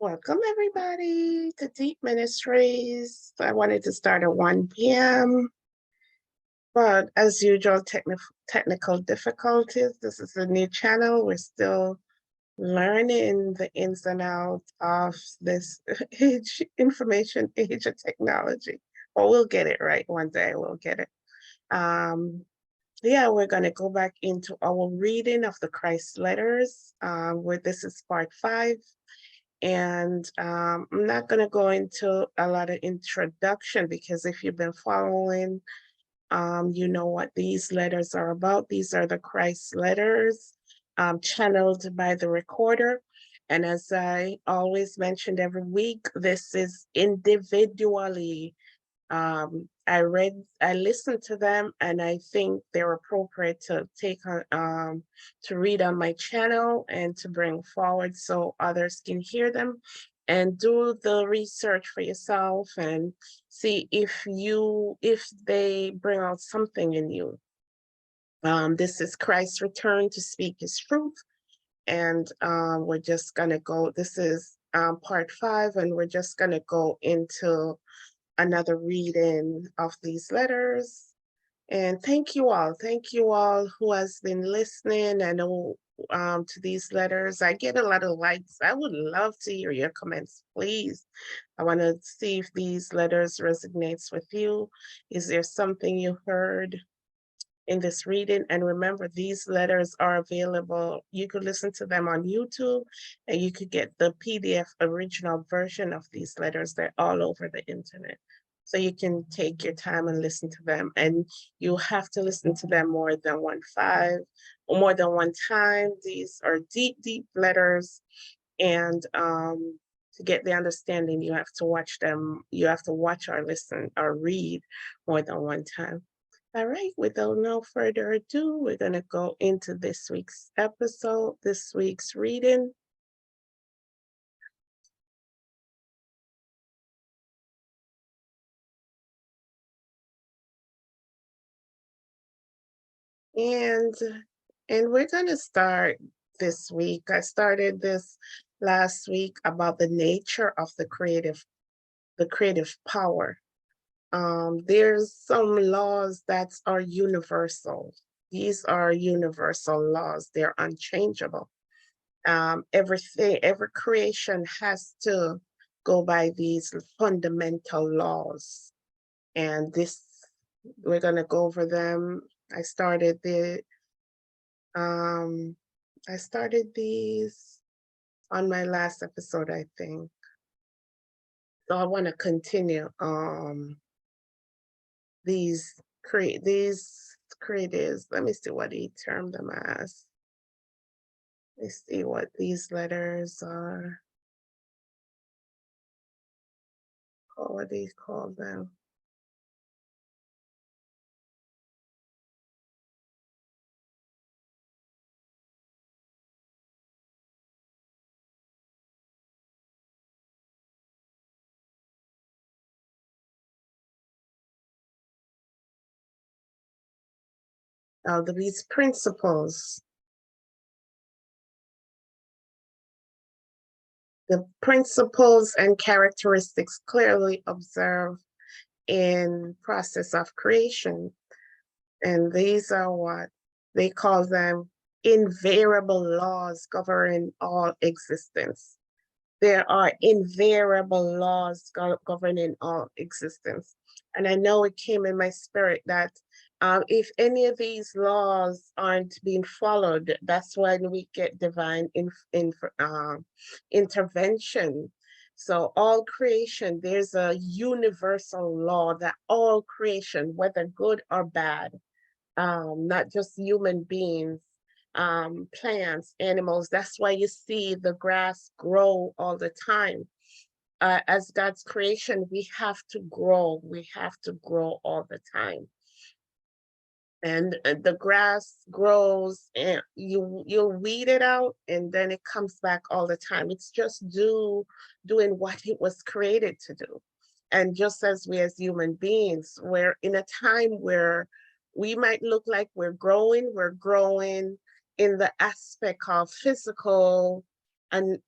Welcome, everybody, to Deep Ministries. I wanted to start at 1 p.m., but as usual, technical difficulties. This is a new channel. We're still learning the ins and outs of this information age of technology. But we'll get it right one day. We'll get it. Yeah, we're going to go back into our reading of the Christ letters, where this is part 5. And I'm not going to go into a lot of introduction because if you've been following, you know what these letters are about. These are the Christ letters channeled by the recorder. And as I always mentioned every week, this is individually I listened to them, and I think they're appropriate to take on, to read on my channel and to bring forward so others can hear them and do the research for yourself and see if they bring out something in you. This is Christ's return to speak his truth. And we're just gonna go, this is part 5, and we're just gonna go into another reading of these letters. And thank you all who has been listening and to these letters. I get a lot of likes. I would love to hear your comments, please. I want to see if these letters resonates with you. Is there something you heard in this reading? And remember, these letters are available. You could listen to them on YouTube, and you could get the PDF original version of these letters. They're all over the internet. So you can take your time and listen to them. And you have to listen to them more than one time. These are deep, deep letters. And to get the understanding, you have to watch them. You have to watch or listen or read more than one time. All right, without no further ado, we're going to go into this week's episode, this week's reading. And we're going to start this week. I started this last week about the nature of the creative power. There's some laws that are universal. These are universal laws. They're unchangeable. Every creation has to go by these fundamental laws. And we're going to go over them. I started these on my last episode, I think. So I want to continue these creatives. Let me see what he termed them as. Let's see what these letters are. What do you call them? These principles. The principles and characteristics clearly observed in process of creation. And these are what they call them invariable laws governing all existence. There are invariable laws governing all existence. And I know it came in my spirit that if any of these laws aren't being followed, that's when we get divine intervention. So all creation, there's a universal law that all creation, whether good or bad, not just human beings, plants, animals. That's why you see the grass grow all the time. As God's creation, we have to grow. We have to grow all the time. And the grass grows, and you'll weed it out, and then it comes back all the time. It's just doing what it was created to do. And just as we as human beings, we're in a time where we might look like we're growing in the aspect of physical and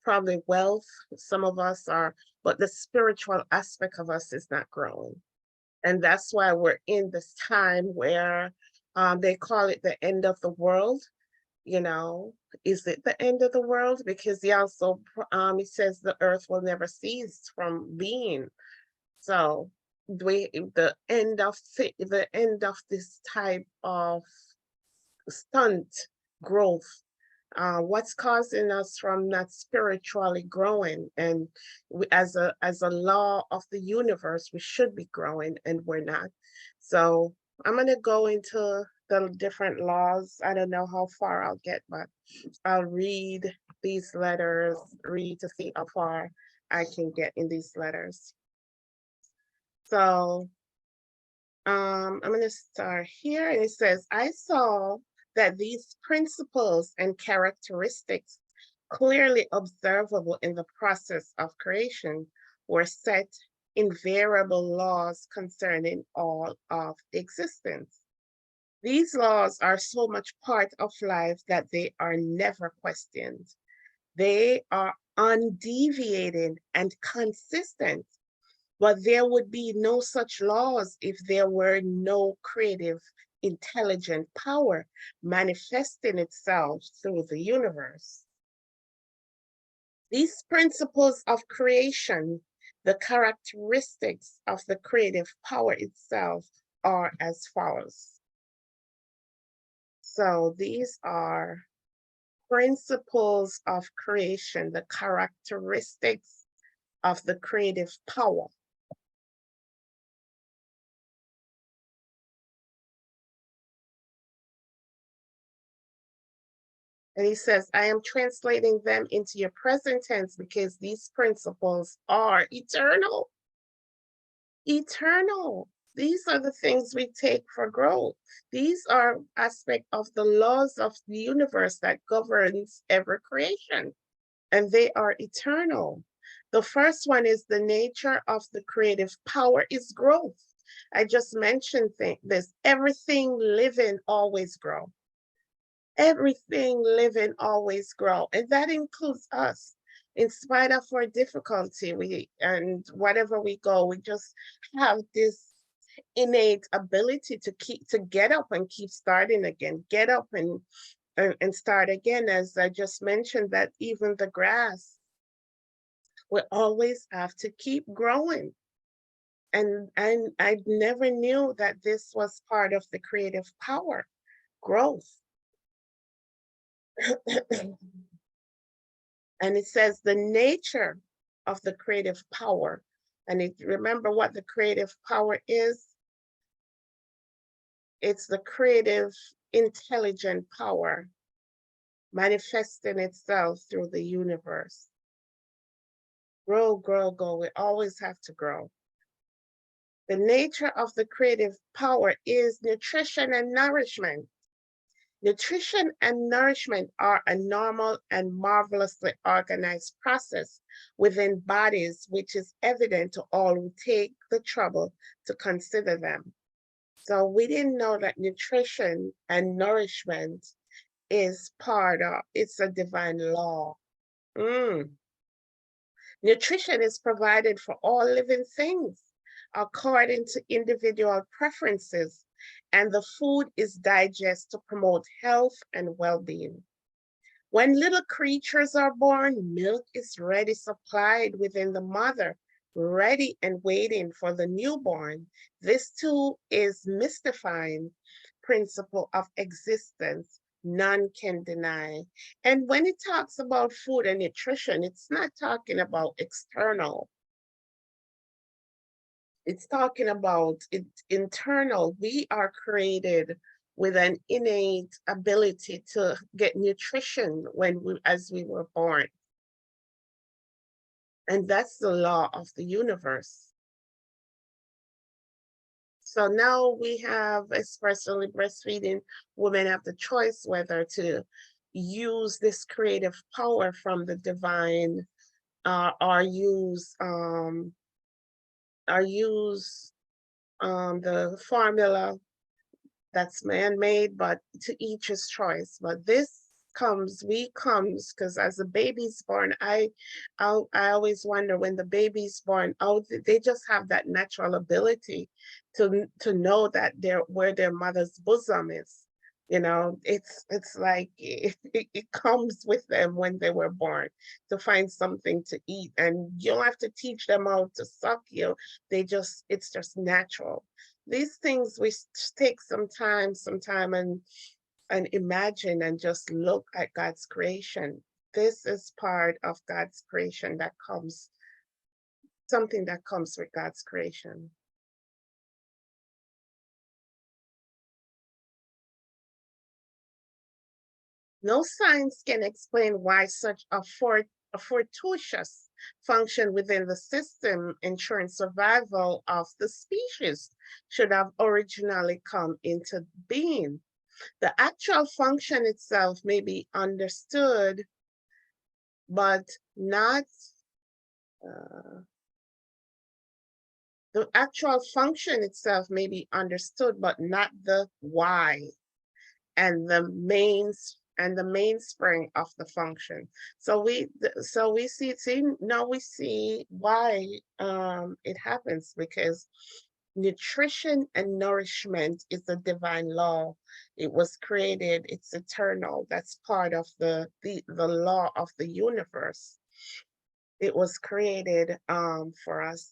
probably wealth. Some of us are, but the spiritual aspect of us is not growing. And that's why we're in this time where they call it the end of the world. You know, is it the end of the world? Because he also it says the earth will never cease from being. So the end of this type of stunt growth, what's causing us from not spiritually growing, and as a law of the universe we should be growing and we're not. So I'm going to go into the different laws. I don't know how far I'll get, but I'll read these letters, read to see how far I can get in these letters. So I'm going to start here, and it says, I saw that these principles and characteristics clearly observable in the process of creation were set invariable laws concerning all of existence. These laws are so much part of life that they are never questioned. They are undeviating and consistent, but there would be no such laws if there were no creative, intelligent power manifesting itself through the universe. These principles of creation, the characteristics of the creative power itself, are as follows. So these are principles of creation, the characteristics of the creative power. And he says, I am translating them into your present tense because these principles are eternal. Eternal. These are the things we take for growth. These are aspects of the laws of the universe that governs every creation, and they are eternal. The first one is the nature of the creative power is growth. I just mentioned this. Everything living always grows. Everything living always grow, and that includes us. In spite of our difficulty, and whatever we go, we just have this innate ability to get up and keep starting again, get up and start again. As I just mentioned, that even the grass will always have to keep growing. And I never knew that this was part of the creative power, growth. And it says the nature of the creative power. And remember what the creative power is? It's the creative, intelligent power manifesting itself through the universe. Grow, grow, grow. We always have to grow. The nature of the creative power is nutrition and nourishment. Nutrition and nourishment are a normal and marvelously organized process within bodies, which is evident to all who take the trouble to consider them. So we didn't know that nutrition and nourishment is it's a divine law. Nutrition is provided for all living things according to individual preferences, and the food is digested to promote health and well-being. When little creatures are born, milk is ready supplied within the mother, ready and waiting for the newborn. This too is mystifying principle of existence none can deny. And when it talks about food and nutrition, it's not talking about external. It's talking about internal. We are created with an innate ability to get nutrition as we were born. And that's the law of the universe. So now we have, especially breastfeeding, women have the choice whether to use this creative power from the divine or use the formula that's man-made, but to each his choice. But this comes, because as the baby's born, I always wonder when the baby's born, oh, they just have that natural ability to know that they're where their mother's bosom is. You know, it's like it comes with them when they were born to find something to eat, and you don't have to teach them how to suck you. It's just natural. These things we take some time and imagine and just look at God's creation. This is part of God's creation that comes, something that comes with God's creation. No science can explain why such a fortuitous function within the system ensuring survival of the species should have originally come into being. The actual function itself may be understood, but not the actual function itself may be understood, but not the why and the mainspring of the function. So we see now we see why it happens, because nutrition and nourishment is a divine law. It was created, it's eternal. That's part of the law of the universe. It was created for us,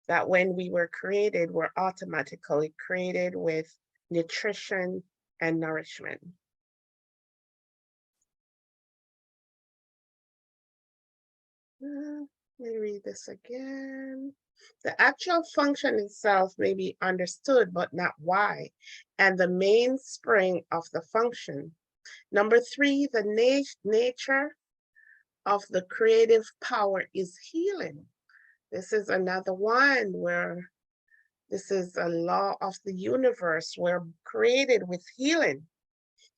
that when we were created, we're automatically created with nutrition and nourishment. Let me read this again. The actual function itself may be understood, but not why, and the mainspring of the function. Number three, the nature of the creative power is healing. This is another one where this is a law of the universe. We're created with healing.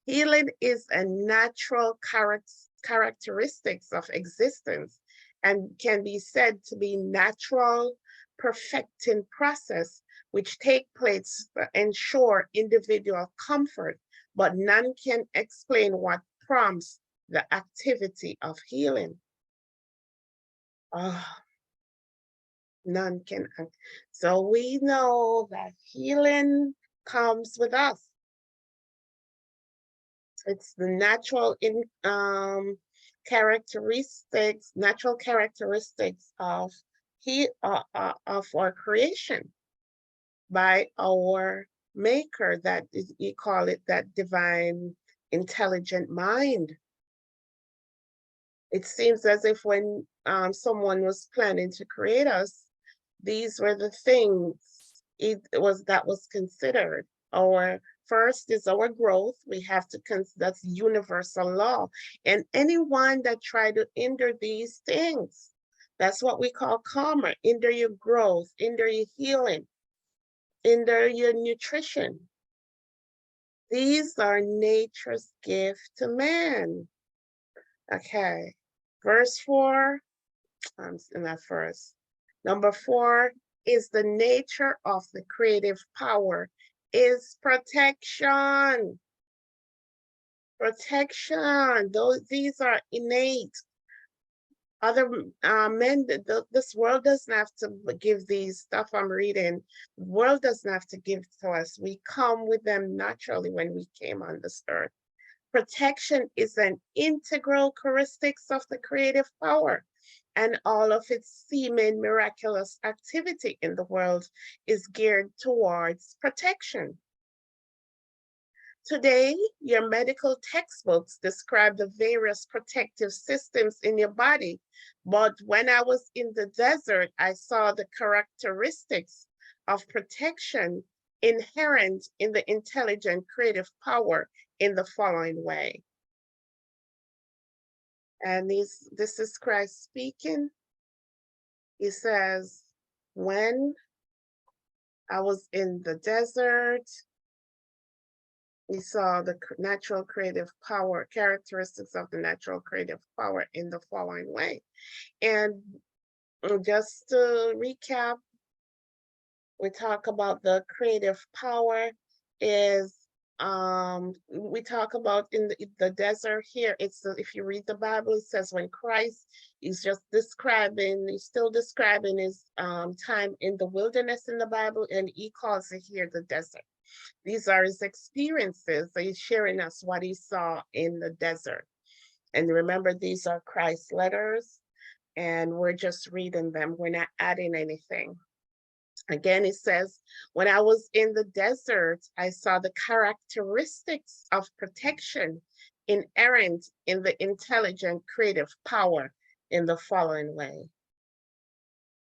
Healing is a natural characteristics of existence and can be said to be natural perfecting process which take place to ensure individual comfort, but none can explain what prompts the activity of healing. Oh, none can. So we know that healing comes with us. It's the natural characteristics of of our creation by our maker. That is, you call it that divine intelligent mind. It seems as if when someone was planning to create us, these were the things that was considered. Our first is our growth. We have to that's universal law. And anyone that try to hinder these things, that's what we call karma. Hinder your growth, hinder your healing, hinder your nutrition. These are nature's gift to man. Okay, verse 4, in that first. Number 4 is the nature of the creative power is protection. Protection. These are innate. Other men, this world doesn't have to give these stuff I'm reading. The world doesn't have to give to us. We come with them naturally when we came on this earth. Protection is an integral characteristics of the creative power, and all of its seeming miraculous activity in the world is geared towards protection. Today, your medical textbooks describe the various protective systems in your body, but when I was in the desert, I saw the characteristics of protection inherent in the intelligent creative power in the following way. And this is Christ speaking. He says, when I was in the desert, we saw the natural creative power, characteristics of the natural creative power in the following way. And just to recap, we talk about the creative power is we talk about in the desert here. It's if you read the Bible, it says when Christ is just describing, he's still describing his time in the wilderness in the Bible, and he calls it here the desert. These are his experiences. So he's sharing us what he saw in the desert. And remember, these are Christ's letters, and we're just reading them. We're not adding anything. Again, it says, when I was in the desert, I saw the characteristics of protection inherent in the intelligent creative power in the following way.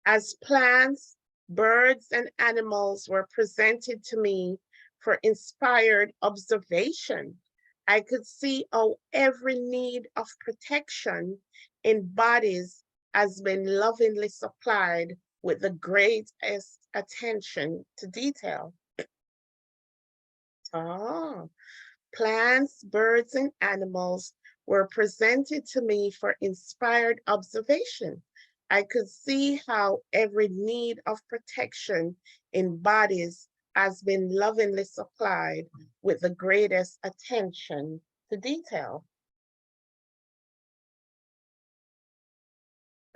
As plants, birds, and animals were presented to me for inspired observation, I could see how every need of protection in bodies has been lovingly supplied with the greatest attention to detail. Oh, plants, birds, and animals were presented to me for inspired observation. I could see how every need of protection in bodies has been lovingly supplied with the greatest attention to detail.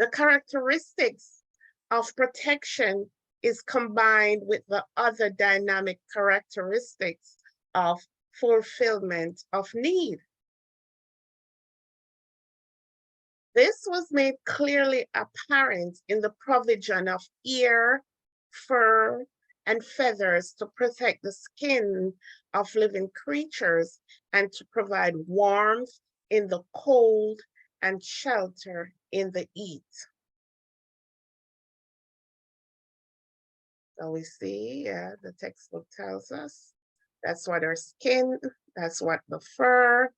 The characteristics of protection is combined with the other dynamic characteristics of fulfillment of need. This was made clearly apparent in the provision of ear, fur, and feathers to protect the skin of living creatures and to provide warmth in the cold and shelter in the heat. So we see, yeah, the textbook tells us that's what our skin, that's what the fur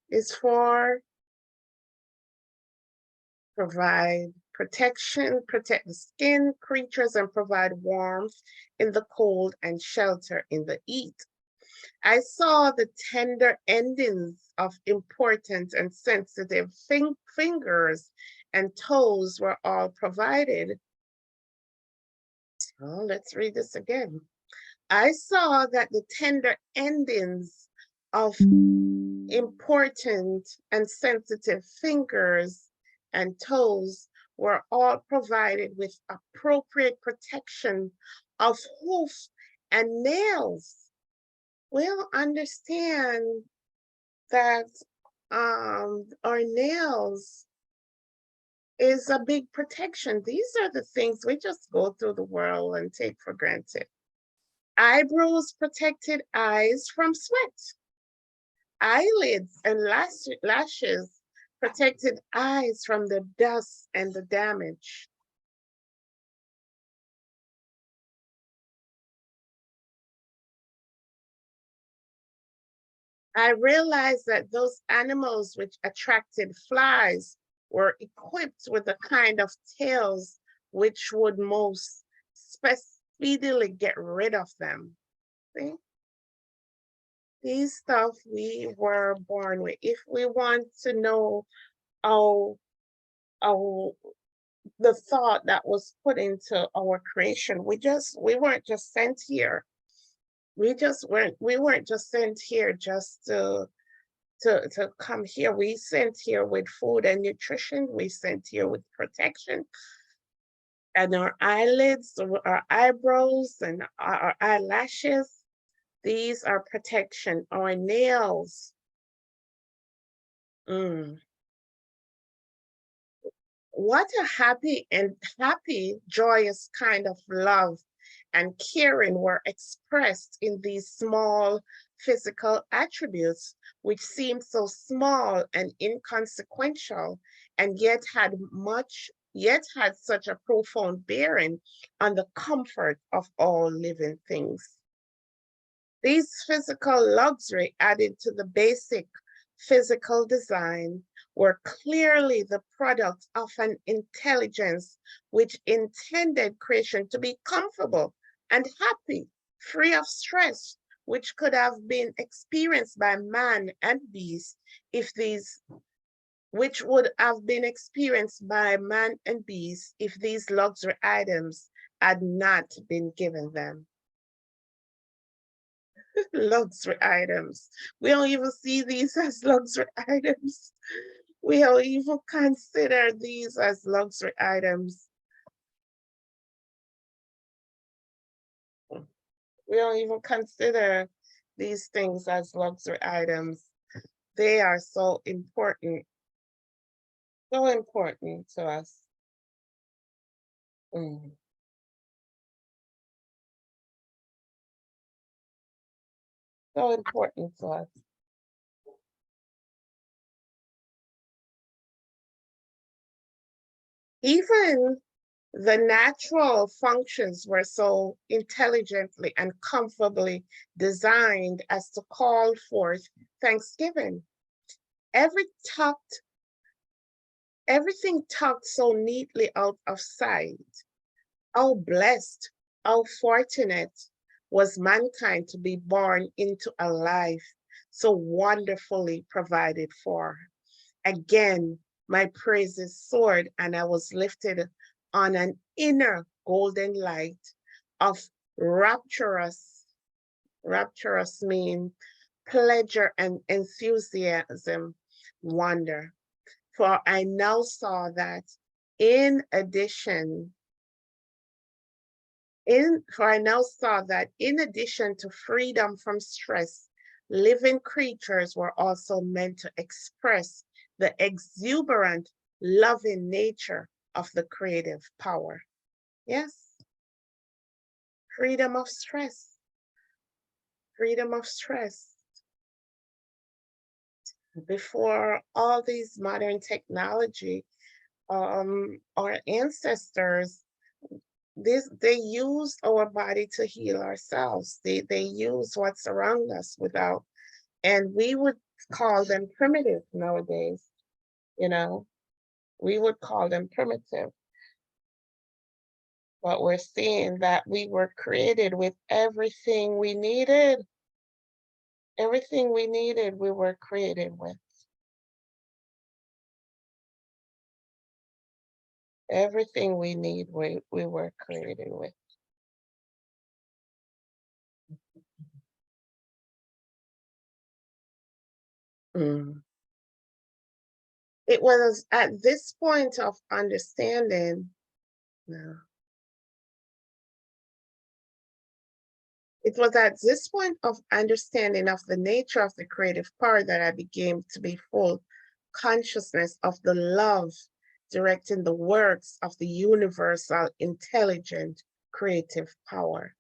is for. Provide protection, protect the skin, creatures, and provide warmth in the cold and shelter in the heat. I saw the tender endings of important and sensitive fingers and toes were all provided. Oh, let's read this again. I saw that the tender endings of important and sensitive fingers and toes were all provided with appropriate protection of hoof and nails. We'll understand that our nails is a big protection. These are the things we just go through the world and take for granted. Eyebrows protected eyes from sweat. Eyelids and lashes protected eyes from the dust and the damage. I realized that those animals which attracted flies were equipped with a kind of tails which would most speedily get rid of them. See? These stuff we were born with. If we want to know how the thought that was put into our creation, we weren't just sent here. We weren't just sent here just to come here. We sent here with food and nutrition. We sent here with protection. And our eyelids, our eyebrows, and our eyelashes, these are protection. Our nails. What a happy, joyous kind of love and caring were expressed in these small physical attributes, which seemed so small and inconsequential, and yet had such a profound bearing on the comfort of all living things. These physical luxury added to the basic physical design were clearly the product of an intelligence which intended creation to be comfortable and happy, free of stress, which could have been experienced by man and beast which would have been experienced by man and beast if these luxury items had not been given them. Luxury items. We don't even see these as luxury items. We don't even consider these as luxury items. We don't even consider these things as luxury items. They are so important to us. Mm. So important to us. Even the natural functions were so intelligently and comfortably designed as to call forth thanksgiving. Every tucked, everything tucked so neatly out of sight. How blessed, how fortunate was mankind to be born into a life so wonderfully provided for. Again, my praises soared, and I was lifted on an inner golden light of rapturous, rapturous mean pleasure and enthusiasm, wonder. For I now saw that in addition for I now saw that in addition to freedom from stress, living creatures were also meant to express the exuberant, loving nature of the creative power. Yes, freedom of stress, freedom of stress. Before all these modern technology, our ancestors, they use our body to heal ourselves. They use what's around us without, and we would call them primitive nowadays, you know, we would call them primitive, but we're seeing that we were created with everything we needed, we were created with. Everything we need, we were created with. Mm. It was at this point of understanding, no, it was at this point of understanding of the nature of the creative power that I began to be full consciousness of the love directing the works of the universal, intelligent, creative power.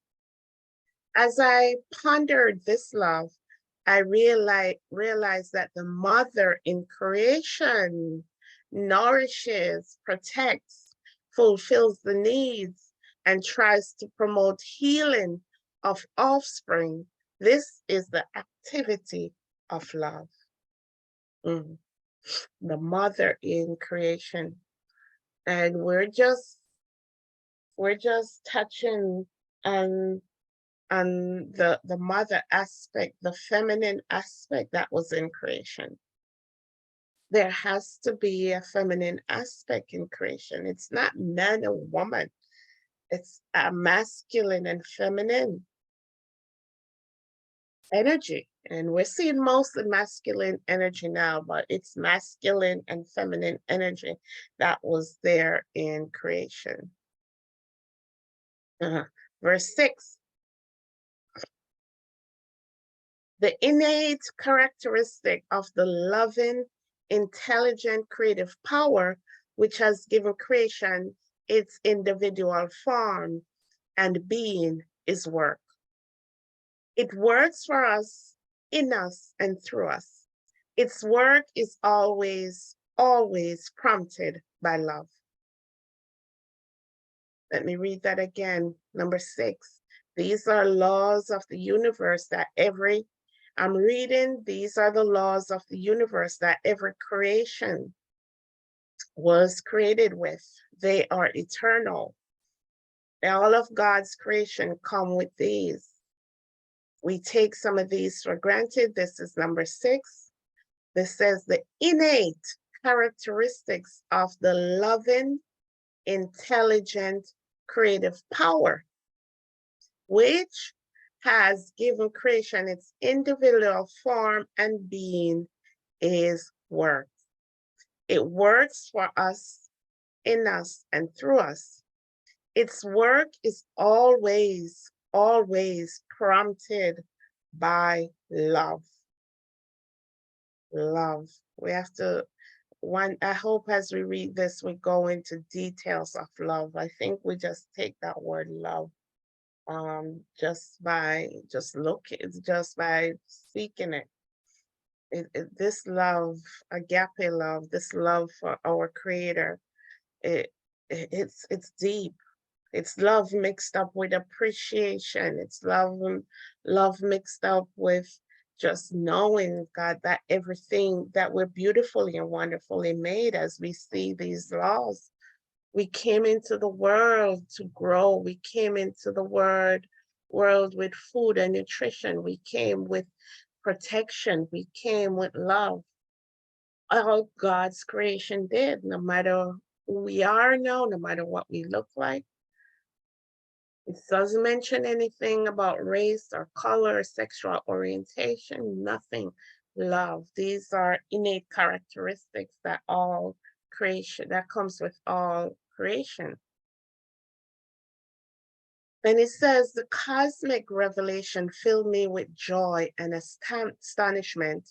As I pondered this love, I realized that the mother in creation nourishes, protects, fulfills the needs, and tries to promote healing of offspring. This is the activity of love. Mm. The mother in creation. And we're just touching on the mother aspect, the feminine aspect that was in creation. There has to be a feminine aspect in creation. It's not man or woman. It's a masculine and feminine energy. And we're seeing mostly masculine energy now, but it's masculine and feminine energy that was there in creation. Verse 6, the innate characteristic of the loving, intelligent, creative power, which has given creation its individual form and being, is work. It works for us, in us, and through us. Its work is always, always prompted by love. Let me read that again. Number 6. These are laws of the universe that I'm reading, these are the laws of the universe that every creation was created with. They are eternal. All of God's creation come with these. We take some of these for granted. This is number 6. This says the innate characteristics of the loving, intelligent, creative power, which has given creation its individual form and being is work. It works for us, in us, and through us. Its work is always, always prompted by love. Love. We have to, I hope as we read this, we go into details of love. I think we just take that word love just by looking, just by speaking it. This love, agape love, this love for our creator, it's deep. It's love mixed up with appreciation. It's love mixed up with just knowing, God, that everything, that we're beautifully and wonderfully made. As we see these laws, we came into the world to grow. We came into the world with food and nutrition. We came with protection. We came with love. All God's creation did, no matter who we are now, no matter what we look like. It doesn't mention anything about race or color, sexual orientation, nothing. Love. These are innate characteristics that all creation, that comes with all creation. And it says, the cosmic revelation filled me with joy and astonishment.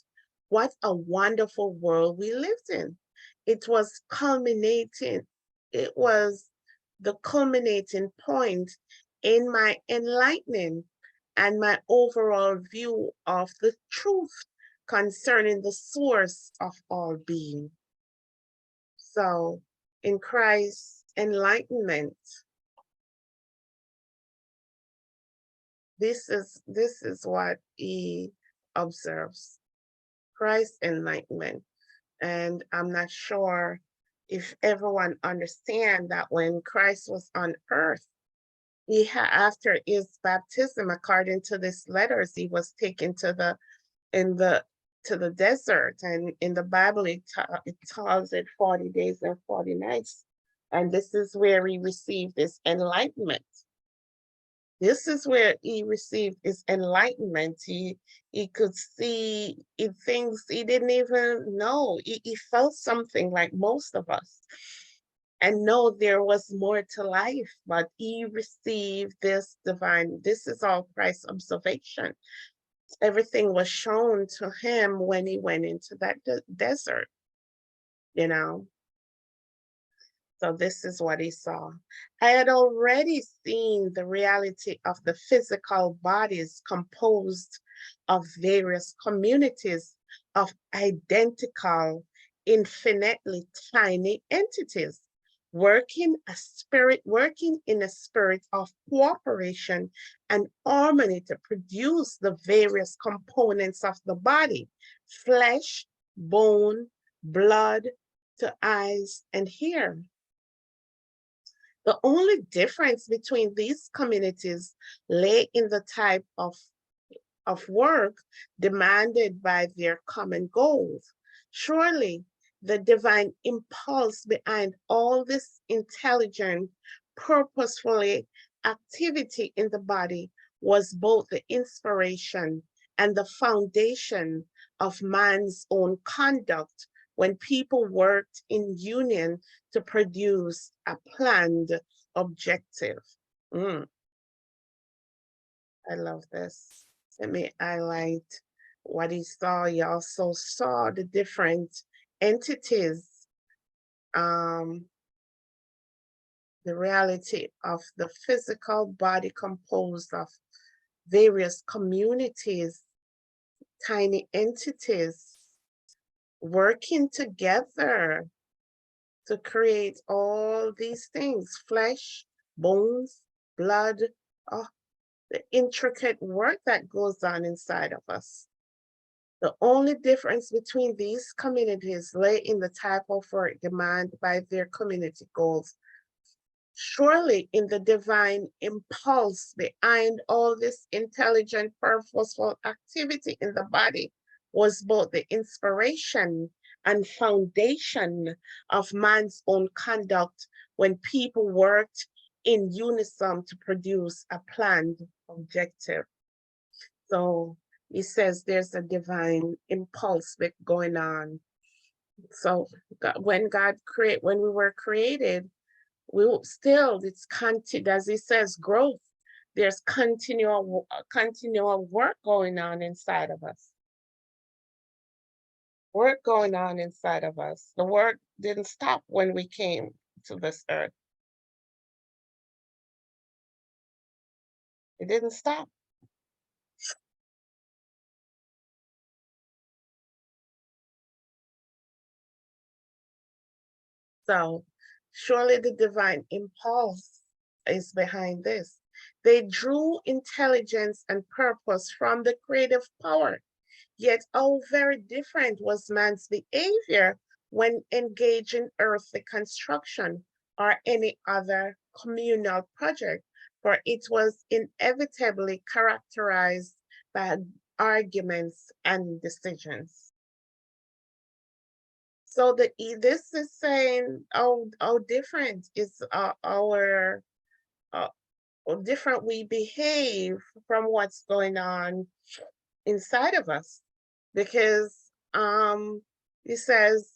What a wonderful world we lived in. It was culminating, it was the culminating point in my enlightening and my overall view of the truth concerning the source of all being. So in Christ's enlightenment, this is what he observes. Christ's enlightenment. And I'm not sure if everyone understand that when Christ was on earth, after his baptism, according to these letters, he was taken to the desert, and in the Bible it tells it 40 days and 40 nights, and this is where he received his enlightenment. This is where he received his enlightenment. He could see things he didn't even know. He felt something like most of us, and know there was more to life, but he received this divine. This is all Christ's observation. Everything was shown to him when he went into that desert, you know. So this is what he saw. I had already seen the reality of the physical bodies composed of various communities of identical, infinitely tiny entities, working in a spirit of cooperation and harmony to produce the various components of the body: flesh, bone, blood, to eyes and hair. The only difference between these communities lay in the type of work demanded by their common goals. Surely, the divine impulse behind all this intelligent, purposefully activity in the body was both the inspiration and the foundation of man's own conduct when people worked in union to produce a planned objective. I love this. Let me highlight what he saw. He also saw the different entities, the reality of the physical body composed of various communities, tiny entities, working together to create all these things: flesh, bones, blood, oh, the intricate work that goes on inside of us. The only difference between these communities lay in the type of work demanded by their community goals. Surely in the divine impulse behind all this intelligent, purposeful activity in the body was both the inspiration and foundation of man's own conduct when people worked in unison to produce a planned objective. So he says there's a divine impulse going on. So when we were created, we will still, it's as he says, growth. There's continual work going on inside of us. Work going on inside of us. The work didn't stop when we came to this earth. It didn't stop. So surely the divine impulse is behind this. They drew intelligence and purpose from the creative power. Yet how very different was man's behavior when engaged in earthly construction or any other communal project, for it was inevitably characterized by arguments and decisions. So this is saying how different is uh, how different we behave from what's going on inside of us, because he says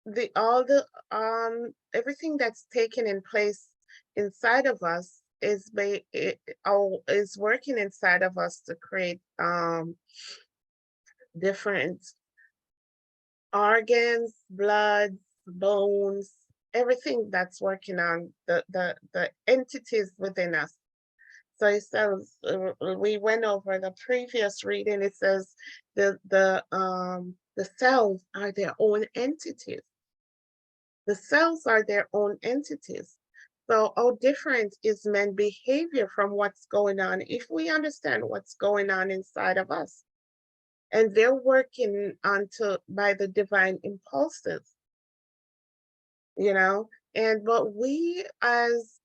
the all the everything that's taken in place inside of us is working inside of us to create different organs, blood, bones, everything that's working on the entities within us. So it says, we went over the previous reading. It says the cells are their own entities. The cells are their own entities. So how different is men's behavior from what's going on if we understand what's going on inside of us? And they're working by the divine impulses, you know. And but we as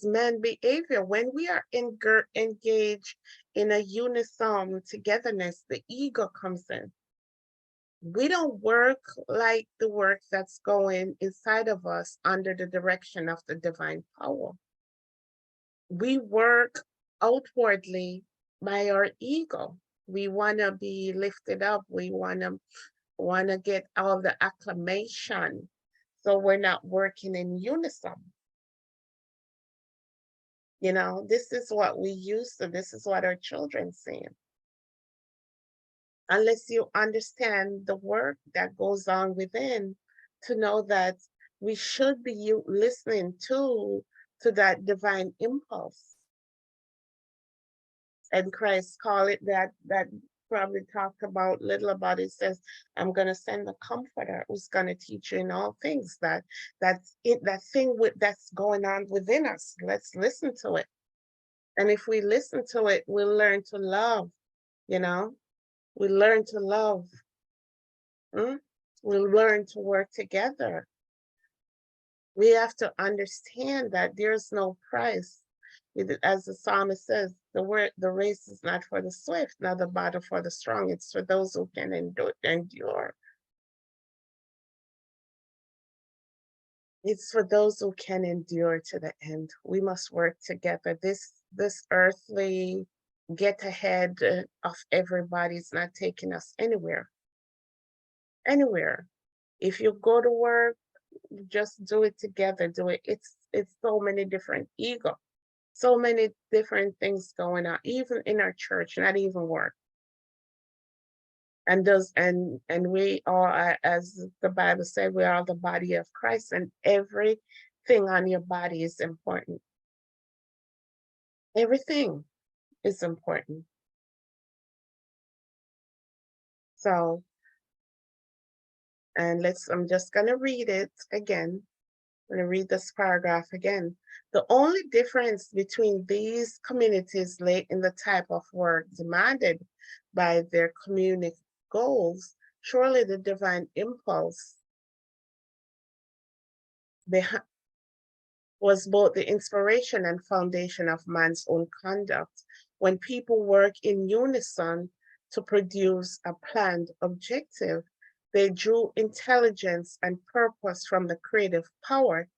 men behavior, when we are engaged in a unison togetherness, the ego comes in. We don't work like the work that's going inside of us under the direction of the divine power. We work outwardly by our ego. We want to be lifted up. We want to get all the acclamation. So we're not working in unison. You know, this is what we used to, this is what our children see. Unless you understand the work that goes on within, to know that we should be listening to that divine impulse. And Christ call it that probably talked about little about it, says, I'm going to send the comforter who's going to teach you in all things. That's it, that thing that's going on within us. Let's listen to it. And if we listen to it, we'll learn to love, you know, we learn to love. We'll learn to work together. We have to understand that there's no price. As the psalmist says, the race is not for the swift, nor the battle for the strong. It's for those who can endure. It's for those who can endure to the end. We must work together. This earthly get ahead of everybody is not taking us anywhere. Anywhere. If you go to work, just do it together. Do it. It's so many different ego, so many different things going on, even in our church, not even work. And we are, as the Bible said, we are the body of Christ, and everything on your body is important. Everything is important. So, and I'm just gonna read it again. I'm gonna read this paragraph again. The only difference between these communities lay in the type of work demanded by their community goals. Surely the divine impulse was both the inspiration and foundation of man's own conduct. When people work in unison to produce a planned objective, they drew intelligence and purpose from the creative power.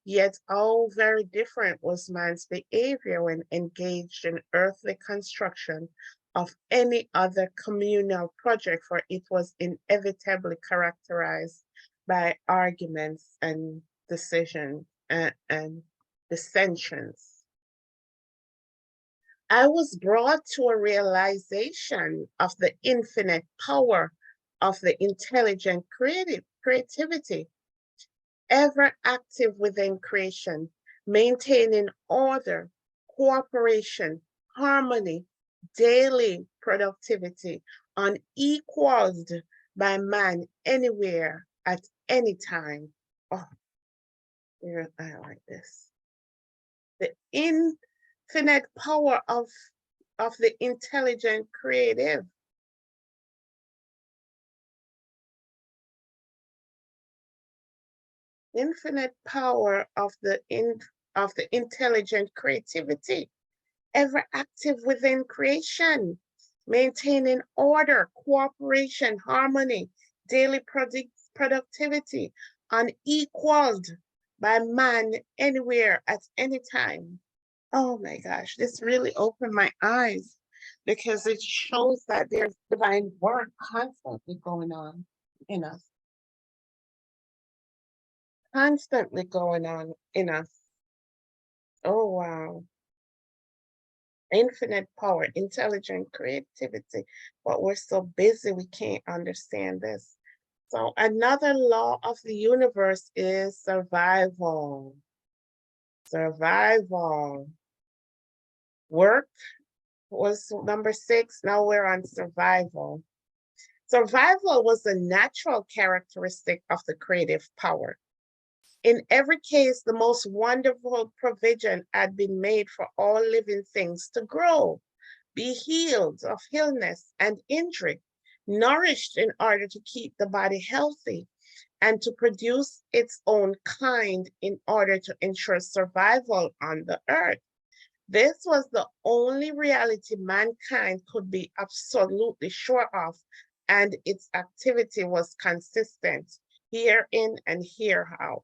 Yet how very different was man's behavior when engaged in earthly construction of any other communal project, for it was inevitably characterized by arguments and decision and dissensions. I was brought to a realization of the infinite power of the intelligent creativity, ever active within creation, maintaining order, cooperation, harmony, daily productivity, unequaled by man anywhere at any time. Oh, yeah, I like this. The infinite power of the intelligent creative. Infinite power of the intelligent creativity, ever active within creation, maintaining order, cooperation, harmony, daily productivity, unequaled by man anywhere at any time. Oh my gosh, this really opened my eyes because it shows that there's divine work constantly going on in us, constantly going on in us. Oh wow. Infinite power, intelligent creativity, but we're so busy we can't understand this. So another law of the universe is survival. Survival. Work was number 6. Now we're on survival. Survival was a natural characteristic of the creative power. In every case, the most wonderful provision had been made for all living things to grow, be healed of illness and injury, nourished in order to keep the body healthy, and to produce its own kind in order to ensure survival on the earth. This was the only reality mankind could be absolutely sure of, and its activity was consistent here in and here out.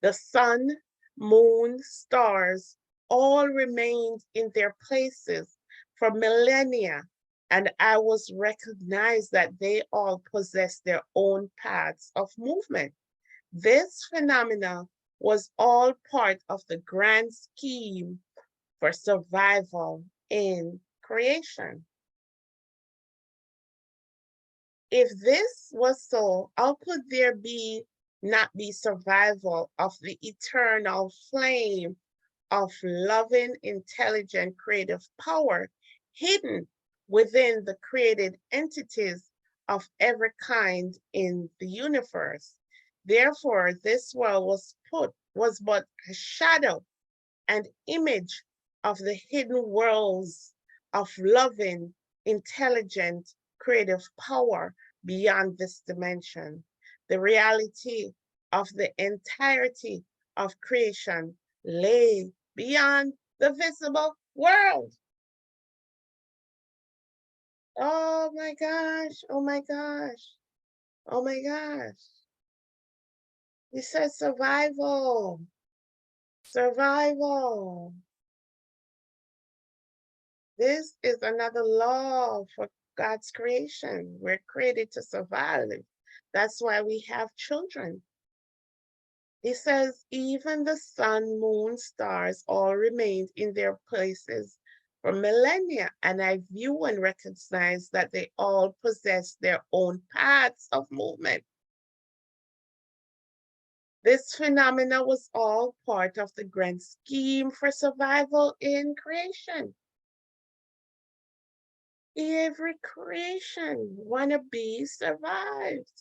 The sun, moon, stars all remained in their places for millennia, and I was recognized that they all possessed their own paths of movement. This phenomena was all part of the grand scheme for survival in creation. If this was so, how could there not be survival of the eternal flame of loving, intelligent, creative power hidden within the created entities of every kind in the universe? Therefore, this world was but a shadow and image of the hidden worlds of loving, intelligent, creative power beyond this dimension. The reality of the entirety of creation lay beyond the visible world. Oh my gosh, oh my gosh, oh my gosh. It says survival, survival. This is another law for God's creation. We're created to survive. That's why we have children. He says, even the sun, moon, stars all remained in their places for millennia, and I view and recognize that they all possess their own paths of movement. This phenomena was all part of the grand scheme for survival in creation. Every creation wanna be survived.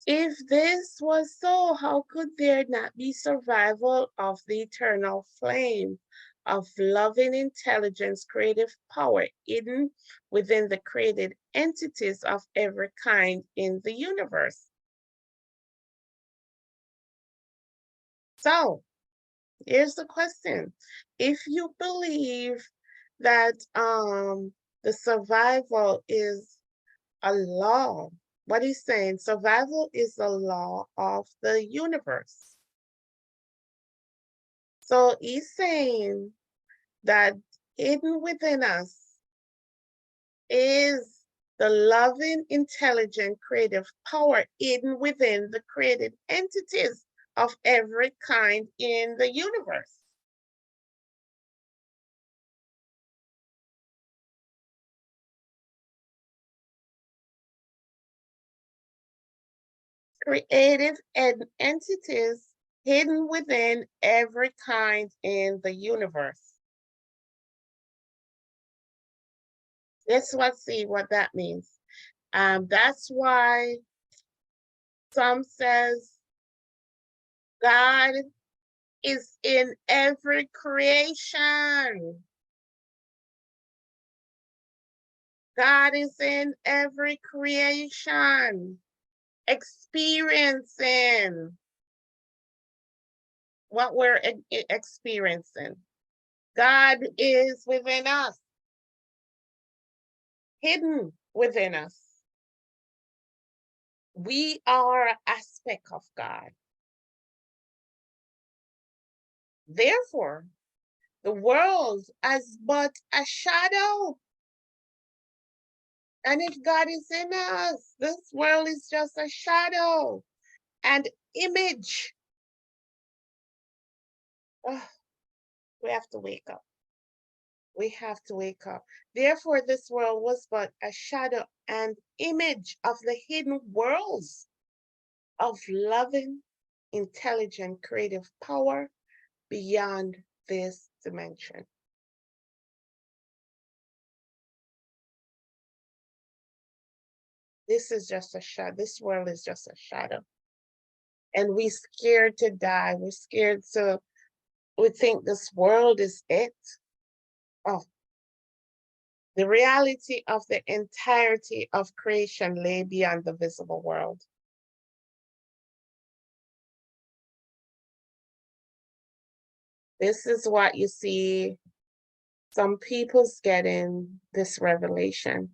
If this was so, how could there not be survival of the eternal flame of loving intelligence, creative power hidden within the created entities of every kind in the universe? So, here's the question. If you believe that the survival is a law, what he's saying, survival is a law of the universe. So he's saying that hidden within us is the loving, intelligent, creative power hidden within the created entities of every kind in the universe. Creative entities hidden within every kind in the universe. Let's see what that means. That's why some says God is in every creation. God is in every creation, experiencing what we're experiencing. God is within us, hidden within us. We are an aspect of God. Therefore, the world is but a shadow. And if God is in us, this world is just a shadow and image. Oh, we have to wake up. We have to wake up. Therefore, this world was but a shadow and image of the hidden worlds of loving, intelligent, creative power beyond this dimension. This is just a shadow. This world is just a shadow. And we're scared to die. We're scared to, we think this world is it. Oh, the reality of the entirety of creation lay beyond the visible world. This is what you see some people's getting this revelation.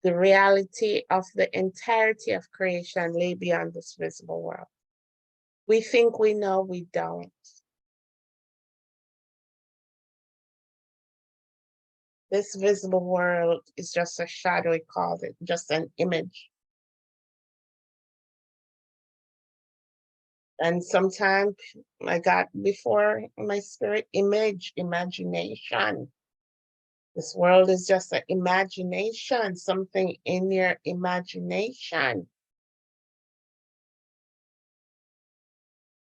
The reality of the entirety of creation lay beyond this visible world. We think we know, we don't. This visible world is just a shadow, he called it, just an image. And sometimes I got before my spirit image, imagination. This world is just an imagination, something in your imagination.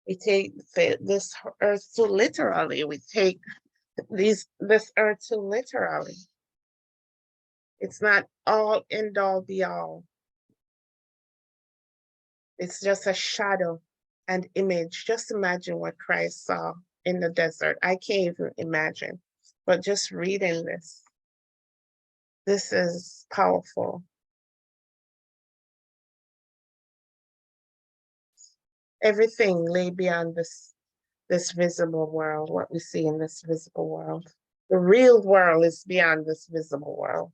We take this earth too literally. We take this earth too literally. It's not all end all be all. It's just a shadow and image. Just imagine what Christ saw in the desert. I can't even imagine, but just reading this is powerful. Everything lay beyond this visible world, what we see in this visible world. The real world is beyond this visible world,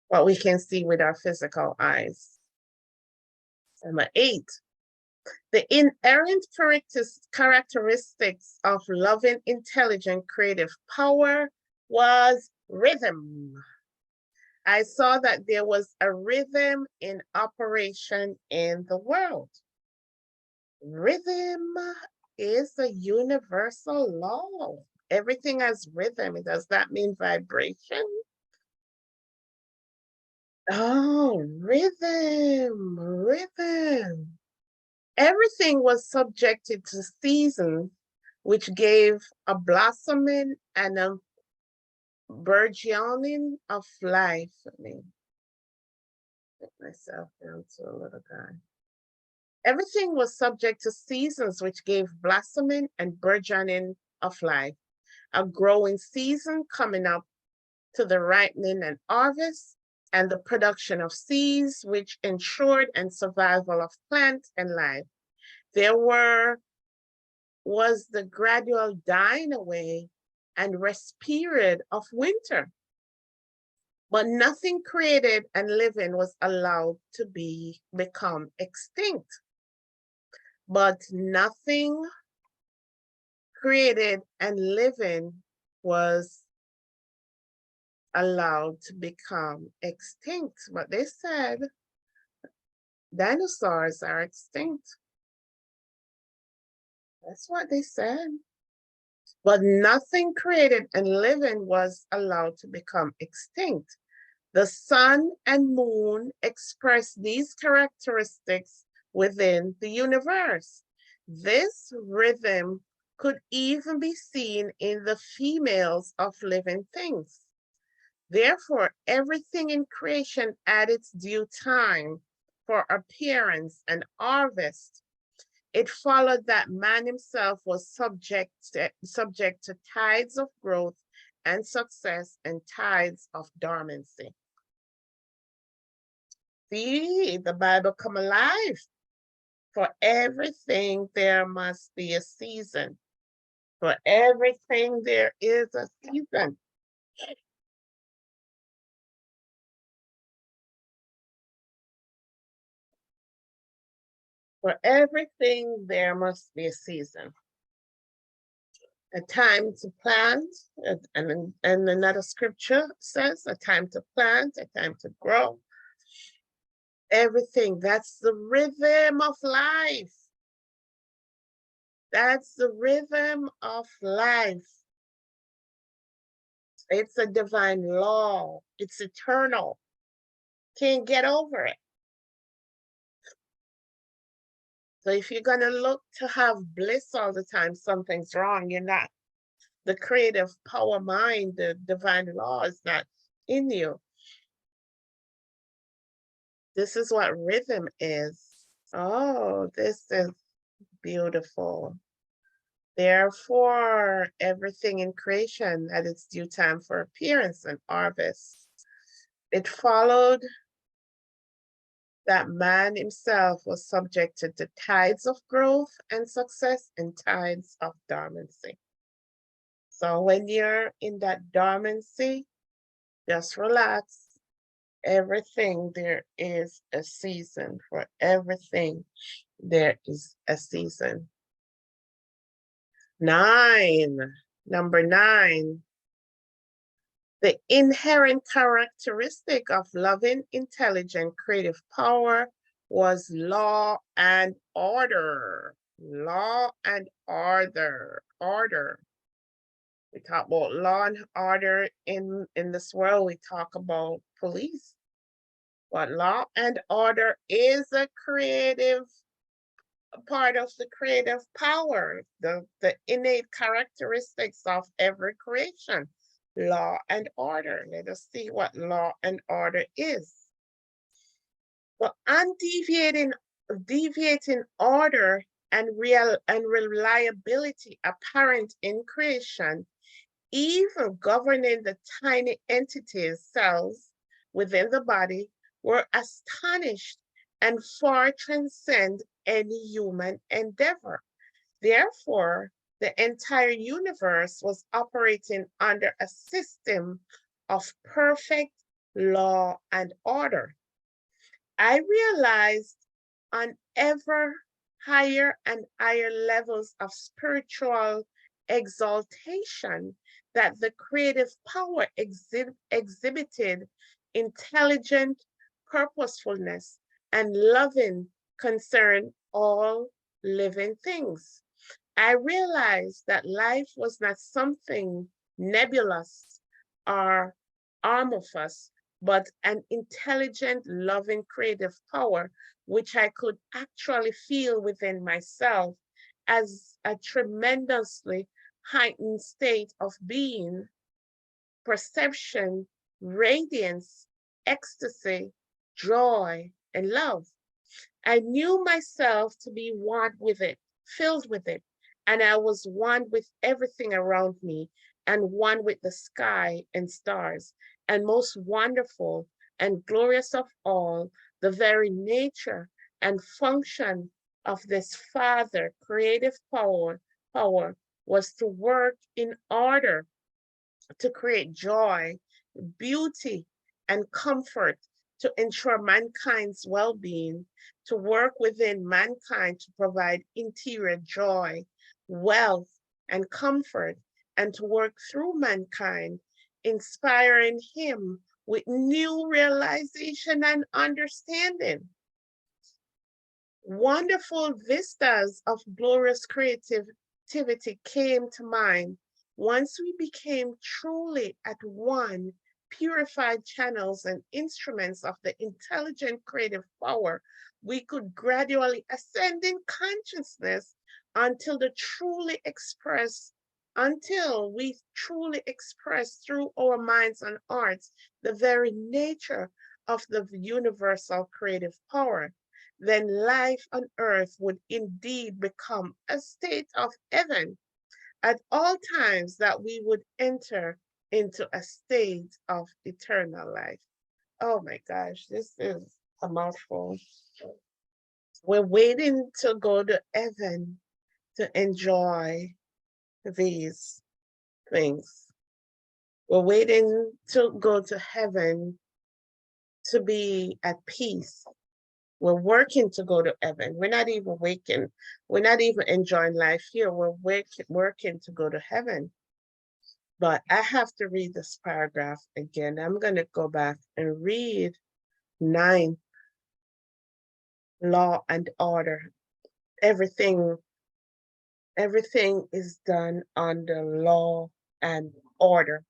what we can see with our physical eyes. Number 8, the inherent characteristics of loving, intelligent, creative power was rhythm. I saw that there was a rhythm in operation in the world. Rhythm is a universal law. Everything has rhythm. Does that mean vibration? Oh, rhythm. Everything was subjected to seasons, which gave a blossoming and a burgeoning of life. Let me get myself down to a little guy. Everything was subject to seasons, which gave blossoming and burgeoning of life. A growing season coming up to the ripening and harvest, and the production of seeds, which ensured and survival of plants and life. There was the gradual dying away and rest period of winter. But nothing created and living was allowed to become extinct. But nothing created and living was allowed to become extinct. But they said dinosaurs are extinct. That's what they said. But nothing created and living was allowed to become extinct. The sun and moon express these characteristics within the universe. This rhythm could even be seen in the females of living things. Therefore, everything in creation at its due time for appearance and harvest. It followed that man himself was subject to tides of growth and success and tides of dormancy. See, the Bible come alive. For everything, there must be a season. For everything, there is a season. For everything, there must be a season. A time to plant, and another scripture says a time to plant, a time to grow. Everything, that's the rhythm of life. That's the rhythm of life. It's a divine law. It's eternal. Can't get over it. So if you're going to look to have bliss all the time, something's wrong. You're not. The creative power mind, the divine law is not in you. This is what rhythm is. Oh, this is beautiful. Therefore, everything in creation had its due time for appearance and harvest. It followed that man himself was subjected to tides of growth and success and tides of dormancy. So when you're in that dormancy, just relax. Everything, there is a season. For everything, there is a season. Number 9. The inherent characteristic of loving, intelligent, creative power was law and order. Law and order. Order. We talk about law and order in this world. We talk about police. But law and order is a creative part of the creative power, the innate characteristics of every creation. Law and order. Let us see what law and order is. Well, deviating order and reliability apparent in creation, even governing the tiny entities, cells within the body, were astonished and far transcend any human endeavor. Therefore, the entire universe was operating under a system of perfect law and order. I realized on ever higher and higher levels of spiritual exaltation that the creative power exhibited intelligent purposefulness and loving concern all living things. I realized that life was not something nebulous or amorphous, but an intelligent, loving, creative power, which I could actually feel within myself as a tremendously heightened state of being, perception, radiance, ecstasy, joy, and love. I knew myself to be one with it, filled with it, and I was one with everything around me and one with the sky and stars. And most wonderful and glorious of all, the very nature and function of this Father, creative power was to work in order to create joy, beauty, and comfort to ensure mankind's well-being, to work within mankind to provide interior joy, wealth, and comfort, and to work through mankind inspiring him with new realization and understanding. Wonderful vistas of glorious creativity came to mind once we became truly at one, purified channels and instruments of the intelligent creative power. We could gradually ascend in consciousness until the truly express until we truly express through our minds and arts the very nature of the universal creative power. Then life on earth would indeed become a state of heaven at all times, that we would enter into a state of eternal life. Oh my gosh, this is a mouthful. We're waiting to go to heaven to enjoy these things. We're waiting to go to heaven to be at peace. We're working to go to heaven. We're not even waking. We're not even enjoying life here. We're working to go to heaven. But I have to read this paragraph again. I'm going to go back and read 9, law and order. Everything is done under law and order,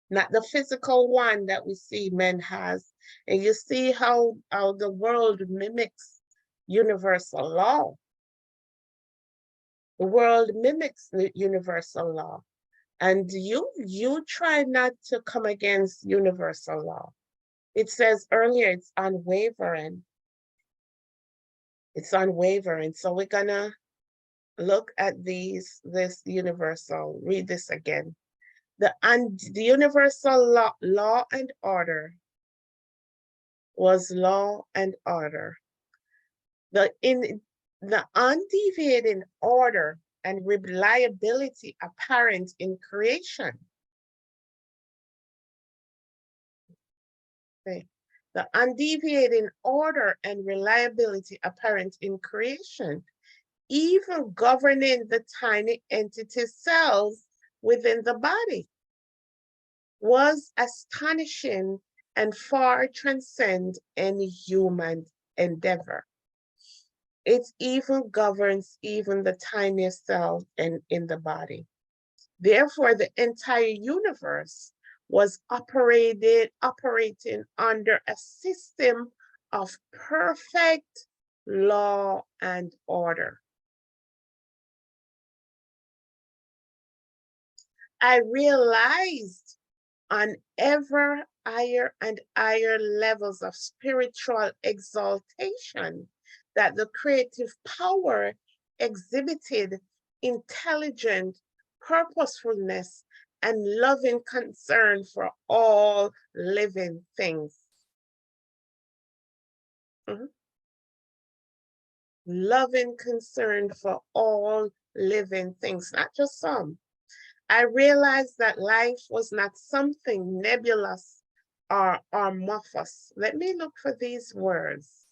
not the physical one that we see men has. And you see how the world mimics universal law. The world mimics the universal law. And you try not to come against universal law. It says earlier it's unwavering. It's unwavering. So we're gonna look at this universal. Read this again. The universal law and order was law and order. The undeviating order and reliability apparent in creation. Okay. The undeviating order and reliability apparent in creation, even governing the tiny entity cells within the body, was astonishing and far transcend any human endeavor. It even governs even the tiniest cell in the body. Therefore, the entire universe was operating under a system of perfect law and order. I realized on ever higher and higher levels of spiritual exaltation that the creative power exhibited intelligent purposefulness and loving concern for all living things. Loving concern for all living things, not just some. I realized that life was not something nebulous or amorphous. Let me look for these words.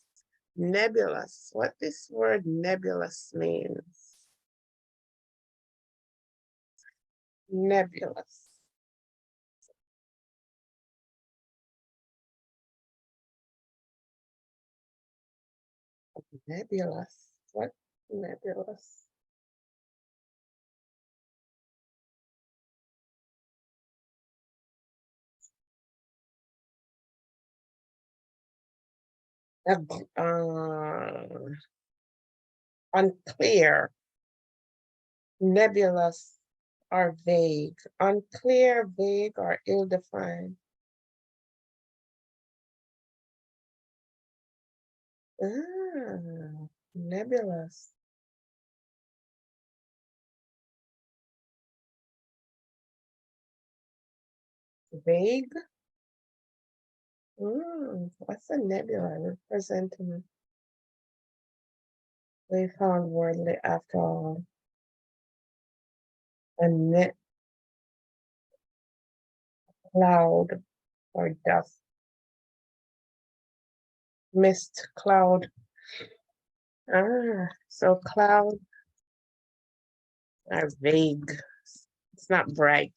Nebulous, what this word nebulous means. Nebulous. Nebulous, what nebulous? Unclear, nebulous, or vague. Unclear, vague, or ill-defined. Nebulous. Vague. What's a nebula representing? We found worldly after all. A net cloud or dust. Mist cloud. So cloud are vague. It's not bright.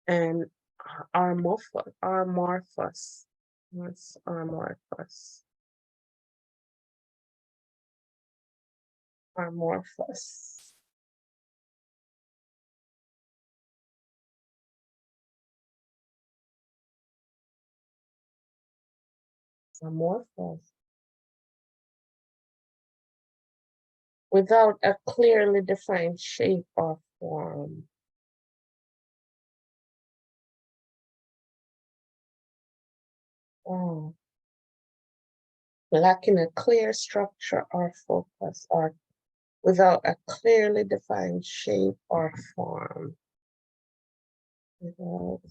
and amorphous. What's amorphous? Amorphous. Amorphous. Without a clearly defined shape or form. Oh, lacking a clear structure or focus, or without a clearly defined shape or form. Without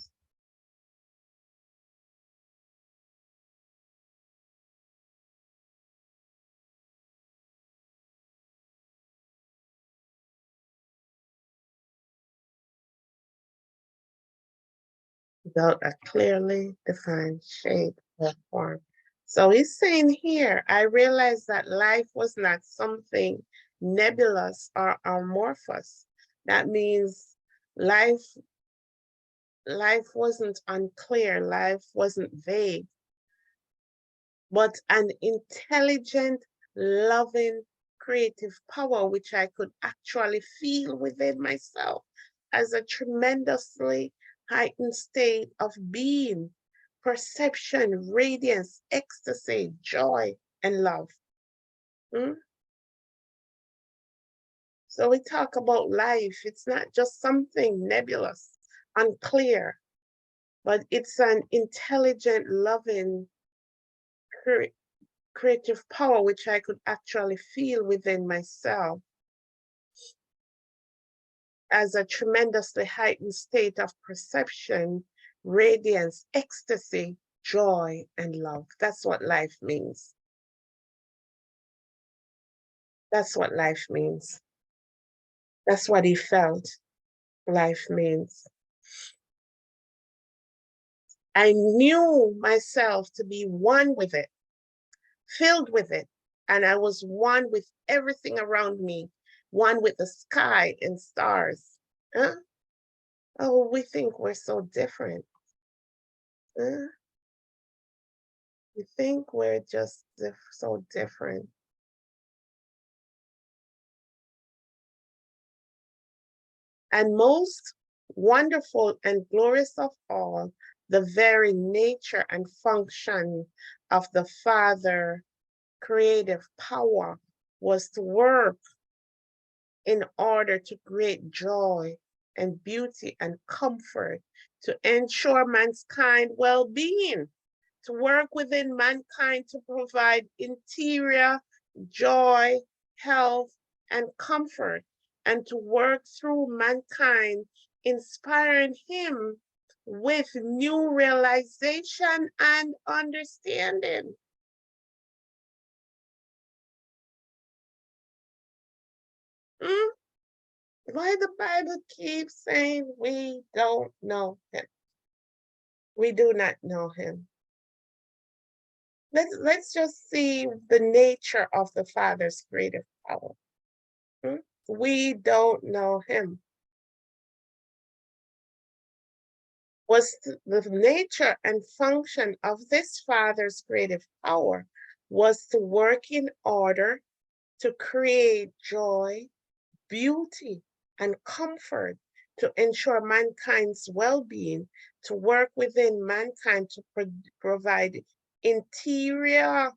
without a clearly defined shape or form. So he's saying here, I realized that life was not something nebulous or amorphous. That means life life wasn't unclear, life wasn't vague, but an intelligent, loving, creative power which I could actually feel within myself as a tremendously heightened state of being, perception, radiance, ecstasy, joy, and love. Hmm? So we talk about life. It's not just something nebulous, unclear, but it's an intelligent, loving, creative power which I could actually feel within myself as a tremendously heightened state of perception, radiance, ecstasy, joy, and love. That's what life means. That's what life means. That's what he felt life means. I knew myself to be one with it, filled with it, and I was one with everything around me, one with the sky and stars. Huh? Oh, we think we're so different. Huh? We think we're just so different. And most wonderful and glorious of all, the very nature and function of the Father creative power was to work in order to create joy and beauty and comfort, to ensure mankind well-being, to work within mankind to provide interior joy, health, and comfort, and to work through mankind, inspiring him with new realization and understanding. Hmm? Why the Bible keeps saying we don't know him? We do not know him. Let's just see the nature of the Father's creative power. Hmm? We don't know him. Was the nature and function of this Father's creative power was to work in order to create joy, beauty, and comfort, to ensure mankind's well-being, to work within mankind to provide interior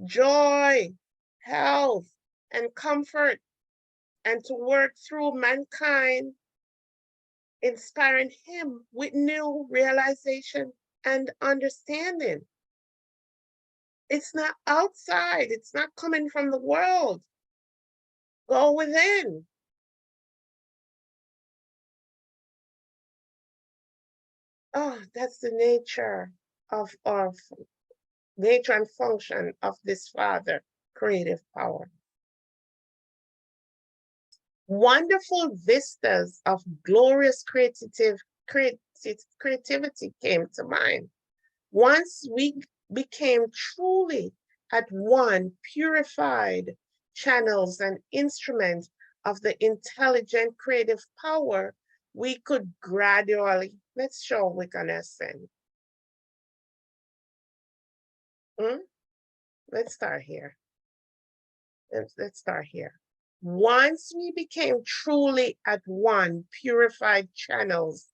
joy, health, and comfort, and to work through mankind, inspiring him with new realization and understanding. It's not outside, it's not coming from the world. Go within. Oh, that's the nature of nature and function of this Father, creative power. Wonderful vistas of glorious creativity came to mind. Once we became truly at one, purified channels and instruments of the intelligent creative power, we could gradually, let's show we can ascend. Hmm? Let's start here. Let's start here. Once we became truly at one, purified channels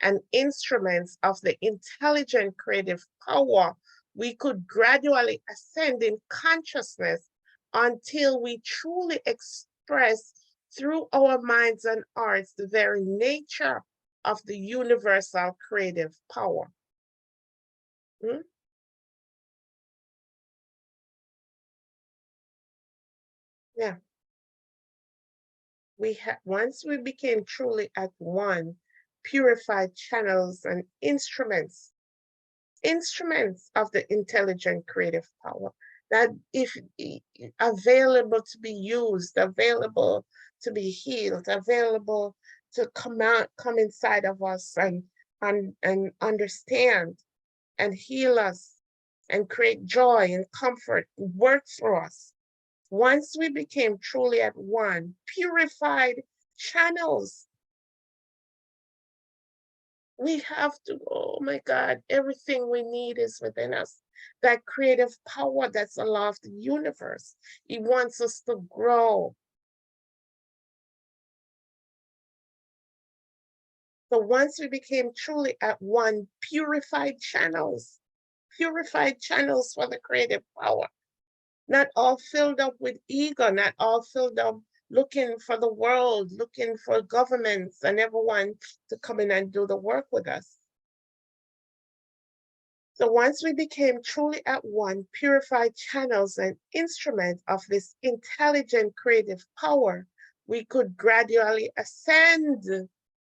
and instruments of the intelligent creative power, we could gradually ascend in consciousness until we truly express through our minds and arts the very nature of the universal creative power. Hmm? Yeah. Once we became truly at one, purified channels and instruments of the intelligent creative power that if available to be used, available to be healed, available to come inside of us and understand and heal us and create joy and comfort, work for us. Once we became truly at one, purified channels, we have to, oh my God, everything we need is within us. That creative power that's the law of the universe. He wants us to grow. So once we became truly at one, purified channels for the creative power, not all filled up with ego, not all filled up looking for the world, looking for governments and everyone to come in and do the work with us. So once we became truly at one, purified channels and instruments of this intelligent creative power, we could gradually ascend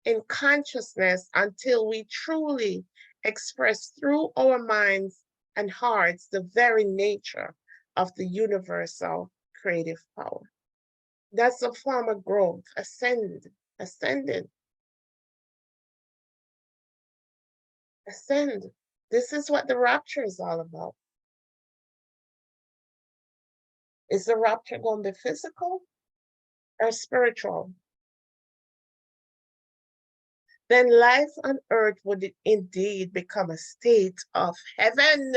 in consciousness until we truly express through our minds and hearts the very nature of the universal creative power. That's a form of growth, ascending, ascend. This is what the rapture is all about. Is the rapture going to be physical or spiritual? Then life on earth would indeed become a state of heaven,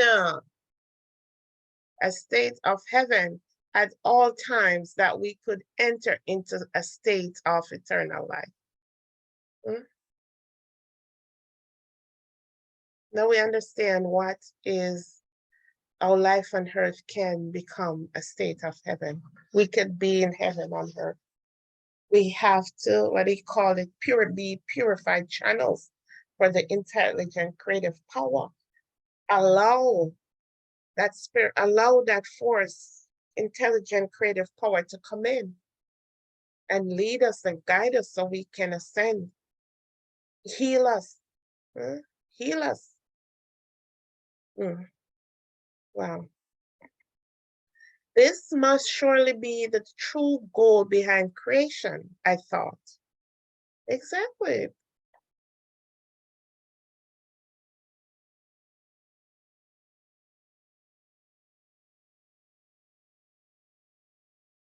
a state of heaven at all times that we could enter into a state of eternal life. Hmm? Now we understand what is our life on earth can become a state of heaven. We could be in heaven on earth. We have to, what he called it, be purified channels for the intelligent creative power. Allow that spirit, allow that force, intelligent creative power to come in and lead us and guide us so we can ascend, heal us, huh? Heal us. Mm, wow. This must surely be the true goal behind creation, I thought. Exactly.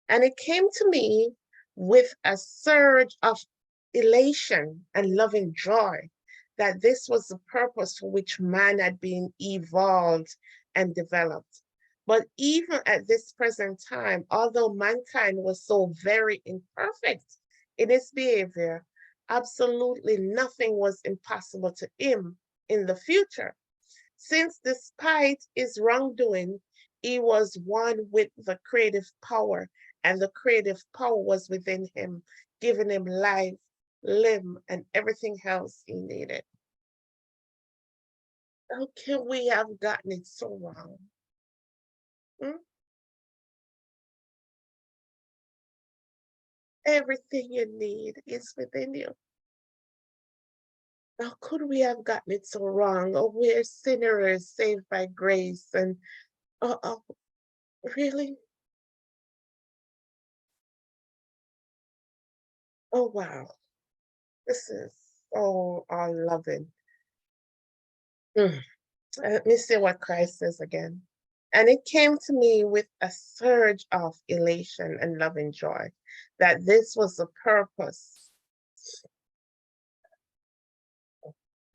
And it came to me with a surge of elation and loving joy that this was the purpose for which man had been evolved and developed. But even at this present time, although mankind was so very imperfect in its behavior, absolutely nothing was impossible to him in the future, since despite his wrongdoing, he was one with the creative power, and the creative power was within him, giving him life, limb, and everything else he needed. How can we have gotten it so wrong? Hmm? Everything you need is within you. How could we have gotten it so wrong? Oh, we're sinners saved by grace. And oh, really? Oh, wow. This is so loving. Mm. Let me see what Christ says again. And it came to me with a surge of elation and loving joy that this was the purpose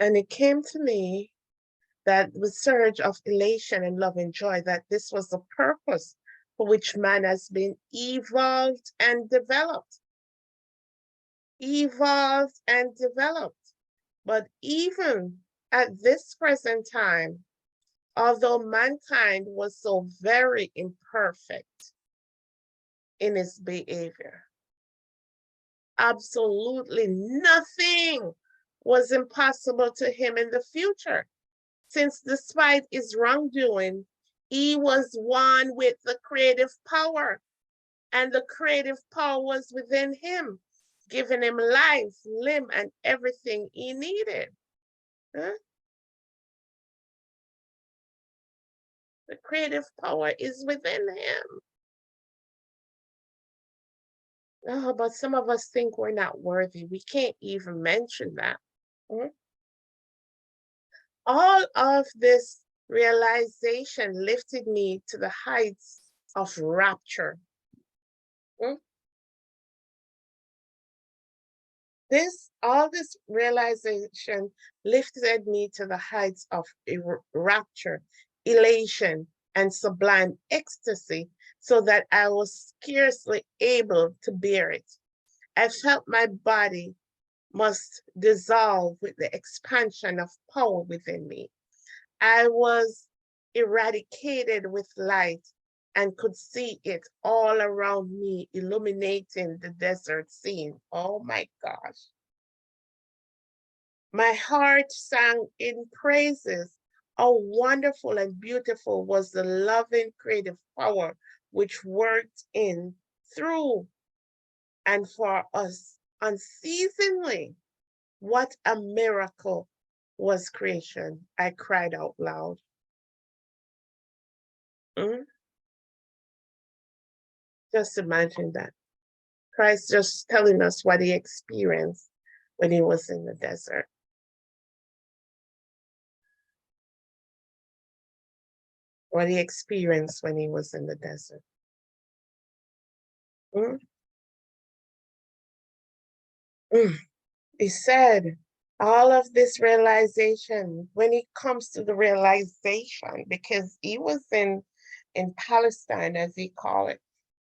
And it came to me that with surge of elation and love and joy, that this was the purpose for which man has been evolved and developed. Evolved and developed. But even at this present time, although mankind was so very imperfect in its behavior, absolutely nothing was impossible to him in the future, since despite his wrongdoing, he was one with the creative power, and the creative power was within him, giving him life, limb, and everything he needed. Huh? The creative power is within him. Oh, but some of us think we're not worthy. We can't even mention that. Mhm. All of this realization lifted me to the heights of rapture. Mhm. All this realization lifted me to the heights of rapture, elation, and sublime ecstasy, so that I was scarcely able to bear it. I felt my body must dissolve with the expansion of power within me. I was eradicated with light and could see it all around me, illuminating the desert scene. Oh my gosh. My heart sang in praises. How wonderful and beautiful was the loving creative power which worked in, through, and for us unceasingly. What a miracle was creation, I cried out loud. Mm? Just imagine that. Christ just telling us what he experienced when he was in the desert. What he experienced when he was in the desert. Mm? Mm. He said, all of this realization, when it comes to the realization, because he was in Palestine, as he called it,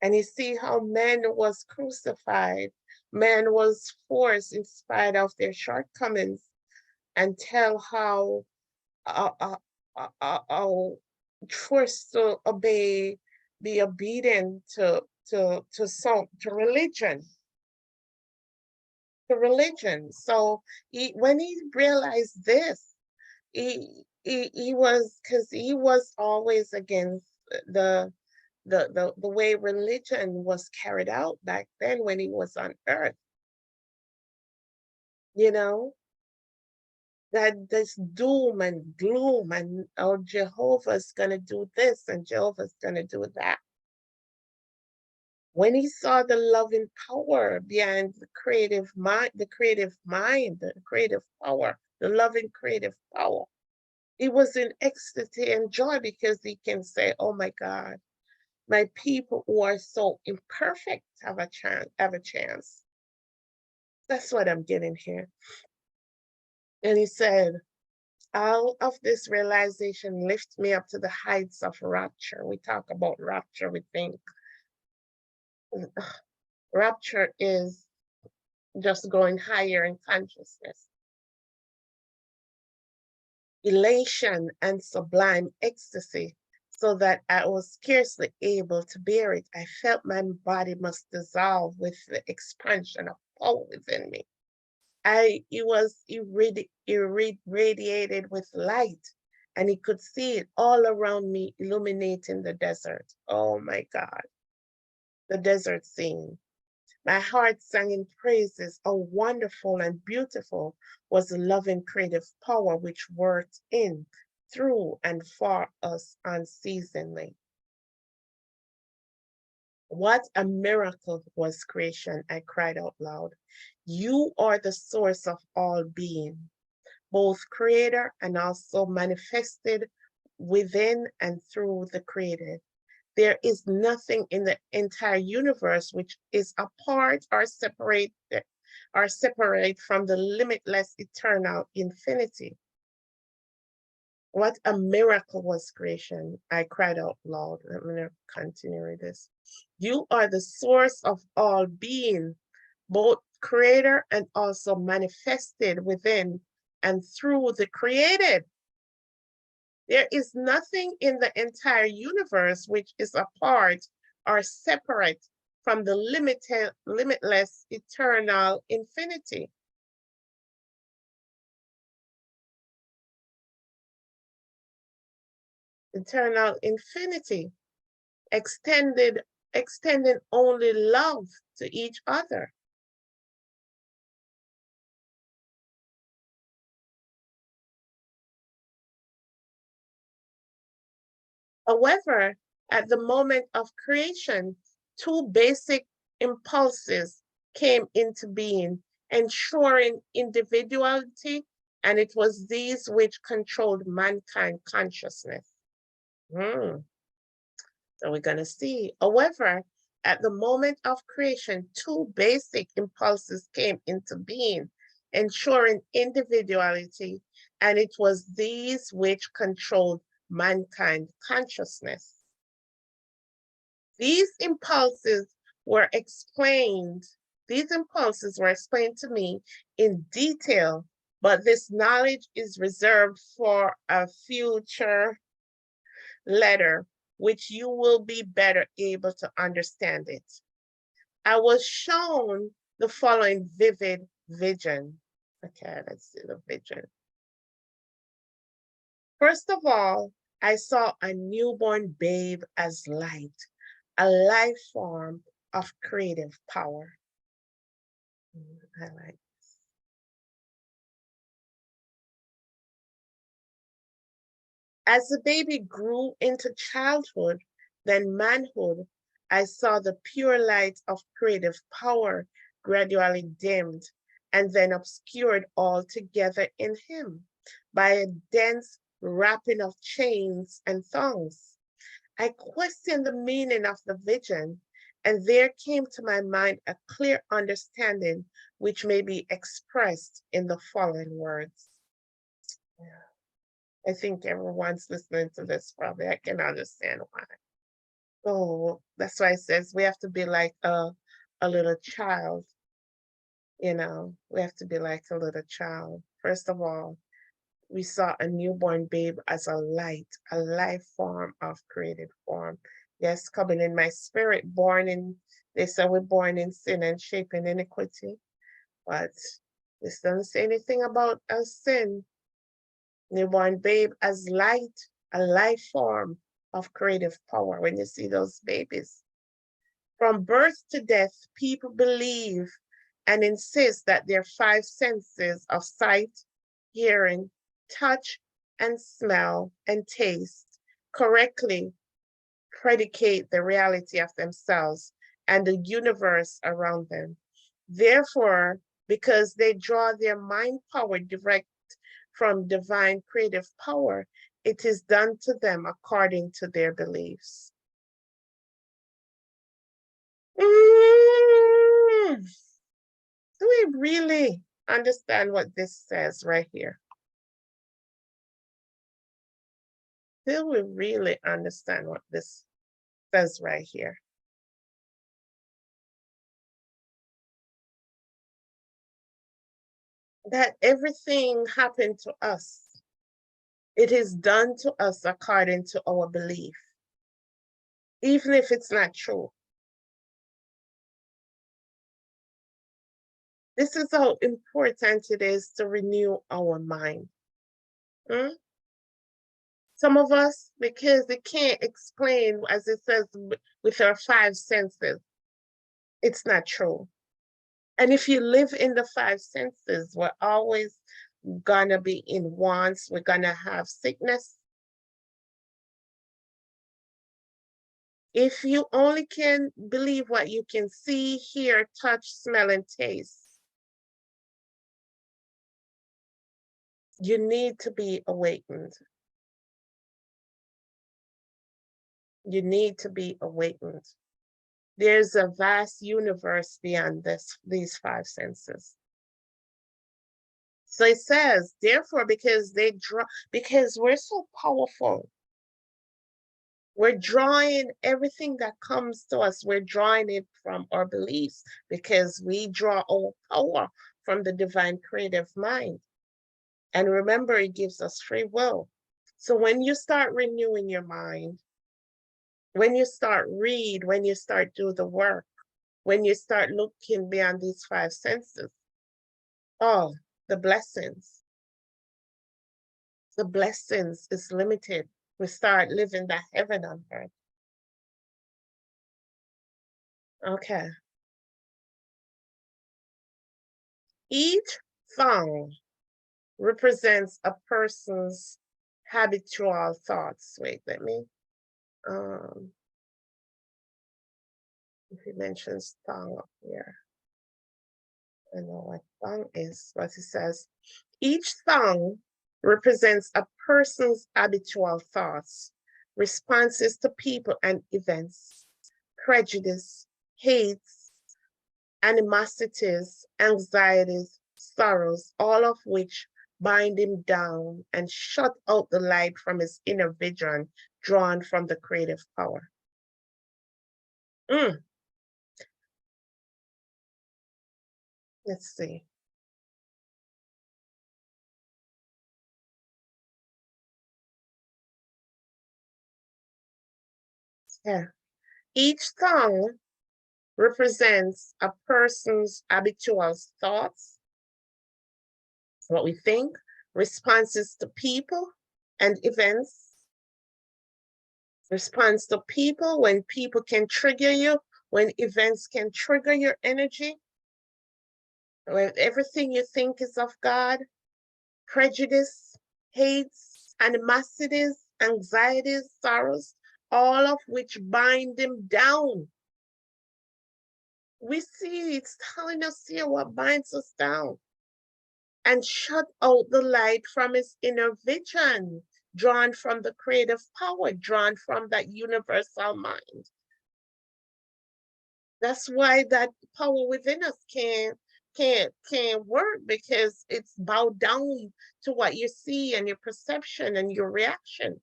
and you see how man was crucified, man was forced in spite of their shortcomings, and tell how forced to obey, be obedient to religion, to religion. So when he realized this, he was, because he was always against the way religion was carried out back then when he was on earth, you know, that this doom and gloom and oh, Jehovah's gonna do this and Jehovah's gonna do that. When he saw the loving power behind the creative mind, the creative power, the loving creative power, he was in ecstasy and joy, because he can say, oh my God, my people who are so imperfect have a chance, have a chance. That's what I'm getting here. And he said, all of this realization lifts me up to the heights of rapture. We talk about rapture, we think rapture is just going higher in consciousness. Elation and sublime ecstasy, so that I was scarcely able to bear it. I felt my body must dissolve with the expansion of power within me. It was irradiated with light, and he could see it all around me, illuminating the desert. Oh my God, the desert scene. My heart sang in praises. How wonderful and beautiful was the loving creative power which worked in, through, and for us unceasingly. What a miracle was creation, I cried out loud. You are the source of all being, both creator and also manifested within and through the created. There is nothing in the entire universe which is apart or separated are separate from the limitless eternal infinity. What a miracle was creation. I cried out loud. I'm going to continue this. You are the source of all being, both creator and also manifested within and through the created. There is nothing in the entire universe which is apart or separate from the limitless, eternal infinity. Eternal infinity, extending only love to each other. However, at the moment of creation, two basic impulses came into being, ensuring individuality, and it was these which controlled mankind consciousness. So we're going to see. However, at the moment of creation, two basic impulses came into being, ensuring individuality, and it was these which controlled mankind consciousness. These impulses were explained to me in detail, but this knowledge is reserved for a future letter, which you will be better able to understand it. I was shown the following vivid vision. Okay, let's see the vision. First of all, I saw a newborn babe as light, a life form of creative power. I like this. As the baby grew into childhood, then manhood, I saw the pure light of creative power gradually dimmed and then obscured altogether in him by a dense wrapping of chains and thongs. I questioned the meaning of the vision, and there came to my mind a clear understanding which may be expressed in the following words. I think everyone's listening to this probably. I can understand why. Oh, that's why it says we have to be like a little child. You know, we have to be like a little child. First of all, we saw a newborn babe as a light, a life form of creative form. Yes, coming in my spirit, they say we're born in sin and shaped in iniquity. But this doesn't say anything about a sin. Newborn babe as light, a life form of creative power when you see those babies. From birth to death, people believe and insist that their five senses of sight, hearing, touch, and smell and taste correctly predicate the reality of themselves and the universe around them. Therefore, because they draw their mind power direct from divine creative power, it is done to them according to their beliefs. Do we really understand what this says right here? Do we really understand what this says right here? That everything happened to us. It is done to us according to our belief, even if it's not true. This is how important it is to renew our mind. Some of us, because they can't explain, as it says, with our five senses, it's not true. And if you live in the five senses, we're always gonna be in wants, we're gonna have sickness. If you only can believe what you can see, hear, touch, smell, and taste, you need to be awakened. You need to be awakened. There's a vast universe beyond these five senses. So it says, therefore, because we're so powerful, we're drawing everything that comes to us, we're drawing it from our beliefs, because we draw our power from the divine creative mind. And remember, it gives us free will. So when you start renewing your mind, when you start when you start do the work, when you start looking beyond these five senses, oh, the blessings is limited. We start living the heaven on earth. Okay. Each song represents a person's habitual thoughts. Wait, let me, if he mentions tongue up here, I know what tongue is, but he says, each song represents a person's habitual thoughts, responses to people and events, prejudice, hates, animosities, anxieties, sorrows, all of which bind him down and shut out the light from his inner vision drawn from the creative power. Let's see. Yeah. Each song represents a person's habitual thoughts, what we think, responses to people and events, response to people, when people can trigger you, when events can trigger your energy, when everything you think is of God, prejudice, hates, animosities, anxieties, sorrows, all of which bind them down. We see it's telling us here what binds us down. And shut out the light from his inner vision, drawn from the creative power, drawn from that universal mind. That's why that power within us can't work, because it's bowed down to what you see and your perception and your reaction.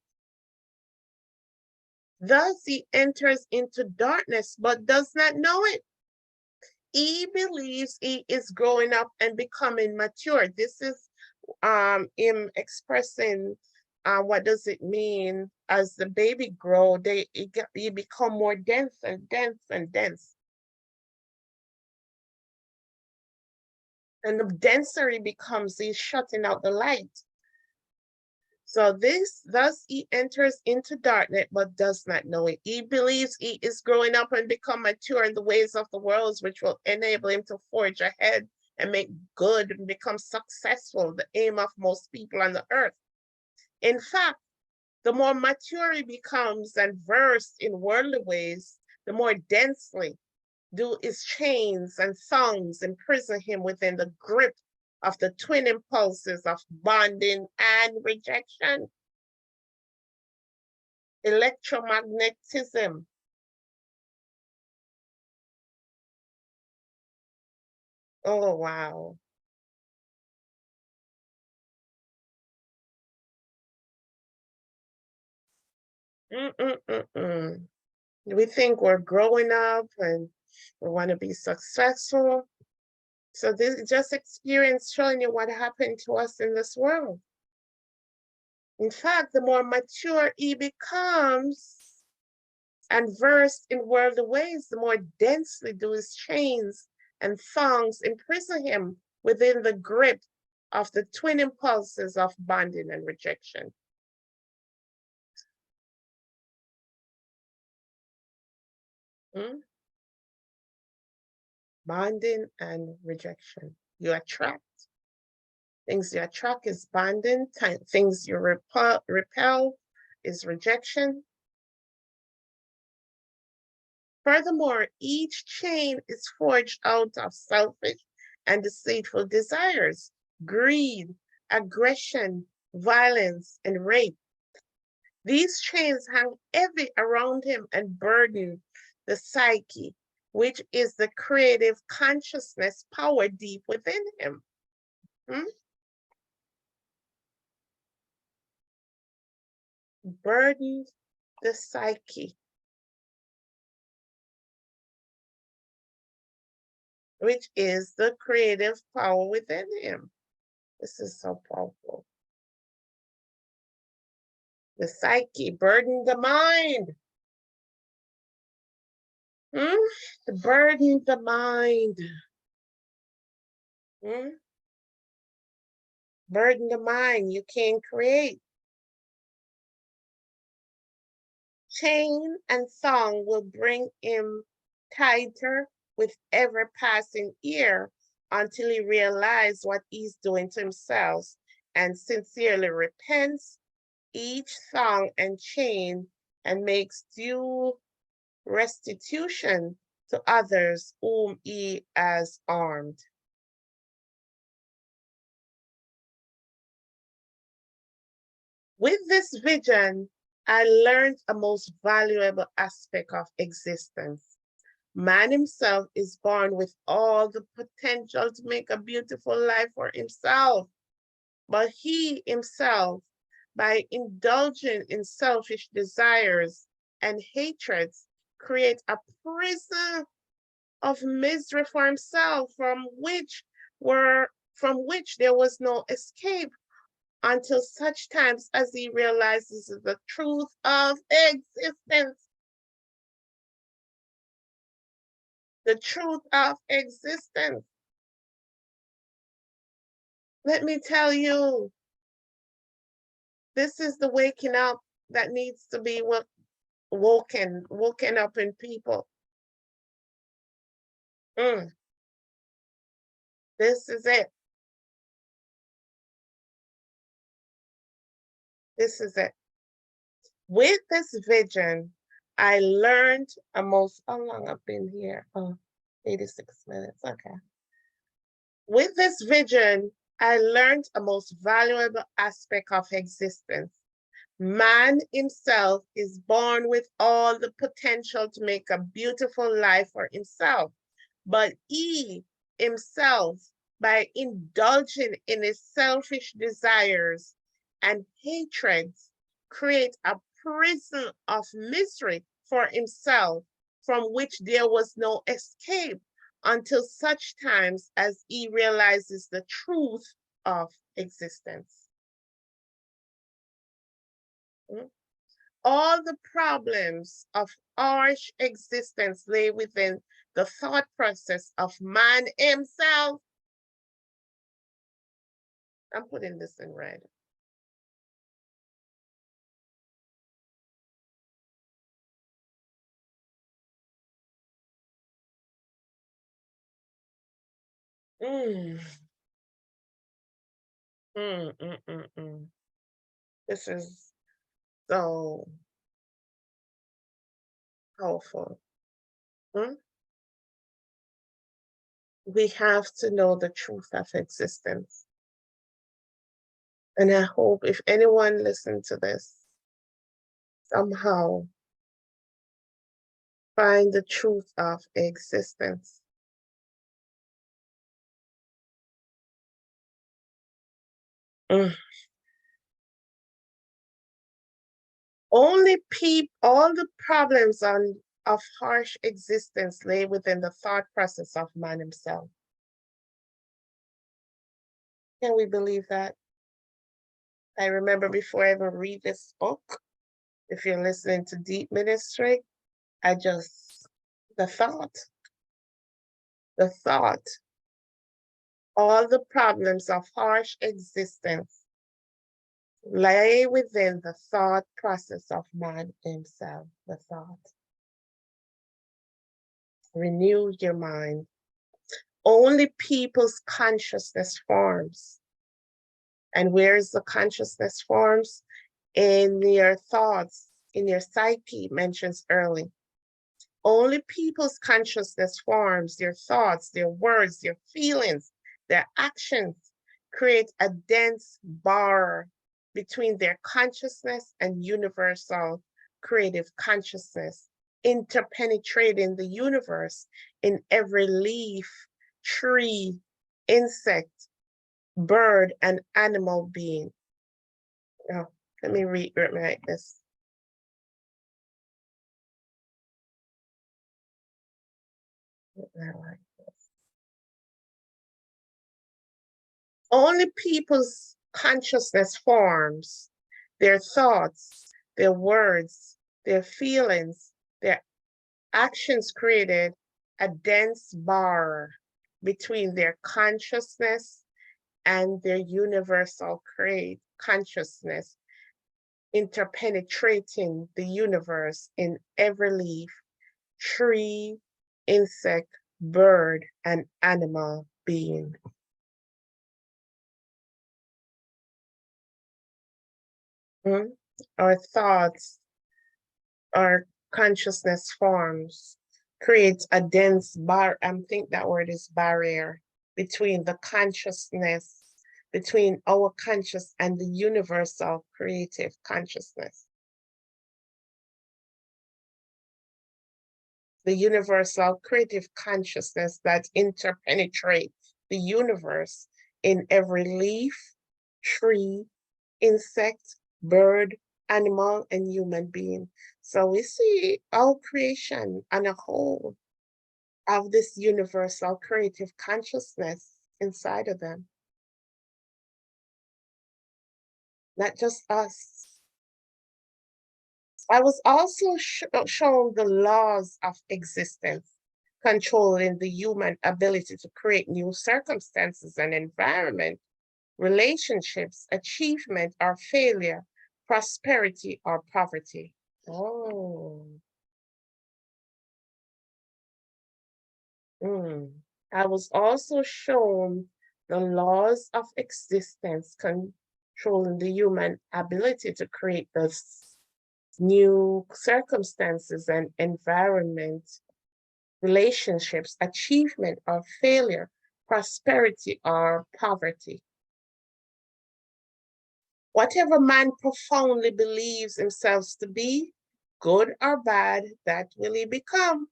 Thus he enters into darkness, but does not know it. He believes he is growing up and becoming mature. This is him expressing what does it mean as the baby grow, you become more dense and dense and dense. And the denser he becomes, he's shutting out the light. So thus he enters into darkness, but does not know it. He believes he is growing up and become mature in the ways of the world, which will enable him to forge ahead and make good and become successful, the aim of most people on the earth. In fact, the more mature he becomes and versed in worldly ways, the more densely do his chains and thongs imprison him within the grip of the twin impulses of bonding and rejection. Electromagnetism. Oh, wow. We think we're growing up and we want to be successful. So this is just experience showing you what happened to us in this world. In fact, the more mature he becomes and versed in worldly ways, the more densely do his chains and thongs imprison him within the grip of the twin impulses of bonding and rejection. Bonding and rejection. You attract. Things you attract is bonding. Things you repel is rejection. Furthermore, each chain is forged out of selfish and deceitful desires, greed, aggression, violence, and rape. These chains hang heavy around him and burden the psyche, which is the creative consciousness power deep within him. Burden the psyche, which is the creative power within him. This is so powerful. The psyche, burden the mind. Burden the mind. Burden the mind. You can't create. Chain and song will bring him tighter with ever passing year until he realizes what he's doing to himself and sincerely repents each song and chain and makes due restitution to others whom he has harmed. With this vision, I learned a most valuable aspect of existence. Man himself is born with all the potential to make a beautiful life for himself, but he himself, by indulging in selfish desires and hatreds, creates a prison of misery for himself from which there was no escape until such times as he realizes the truth of existence. The truth of existence. Let me tell you, this is the waking up that needs to be woken up in people. This is it. This is it. With this vision, I learned how long I've been here? 86 minutes, okay. With this vision, I learned a most valuable aspect of existence. Man himself is born with all the potential to make a beautiful life for himself, but he himself, by indulging in his selfish desires and hatreds, creates a prison of misery for himself from which there was no escape until such times as he realizes the truth of existence. All the problems of harsh existence lay within the thought process of man himself. I'm putting this in red. This is so powerful. We have to know the truth of existence. And I hope if anyone listened to this, somehow find the truth of existence. All the problems of harsh existence lay within the thought process of man himself. Can we believe that? I remember before I ever read this book, if you're listening to Deep Ministry, the thought, all the problems of harsh existence lay within the thought process of man himself, the thought. Renew your mind. Only people's consciousness forms. And where is the consciousness forms? In your thoughts, in your psyche, mentions early. Only people's consciousness forms, their thoughts, their words, their feelings, their actions create a dense bar between their consciousness and universal creative consciousness. interpenetrating the universe in every leaf, tree, insect, bird, and animal being. Oh, let me write this. Only people's consciousness forms, their thoughts, their words, their feelings, their actions created a dense bar between their consciousness and their universal create consciousness, interpenetrating the universe in every leaf, tree, insect, bird, and animal being. Our thoughts, our consciousness forms, creates a dense bar. I think that word is barrier between the consciousness, between our conscious and the universal creative consciousness. The universal creative consciousness that interpenetrates the universe in every leaf, tree, insect, bird, animal, and human being. So we see all creation on a whole of this universal creative consciousness inside of them, not just us. I was also shown the laws of existence controlling the human ability to create new circumstances and environment, relationships, achievement or failure, prosperity or poverty. Oh. I was also shown the laws of existence controlling the human ability to create those new circumstances and environment, relationships, achievement or failure, prosperity or poverty. Whatever man profoundly believes himself to be, good or bad, that will he become.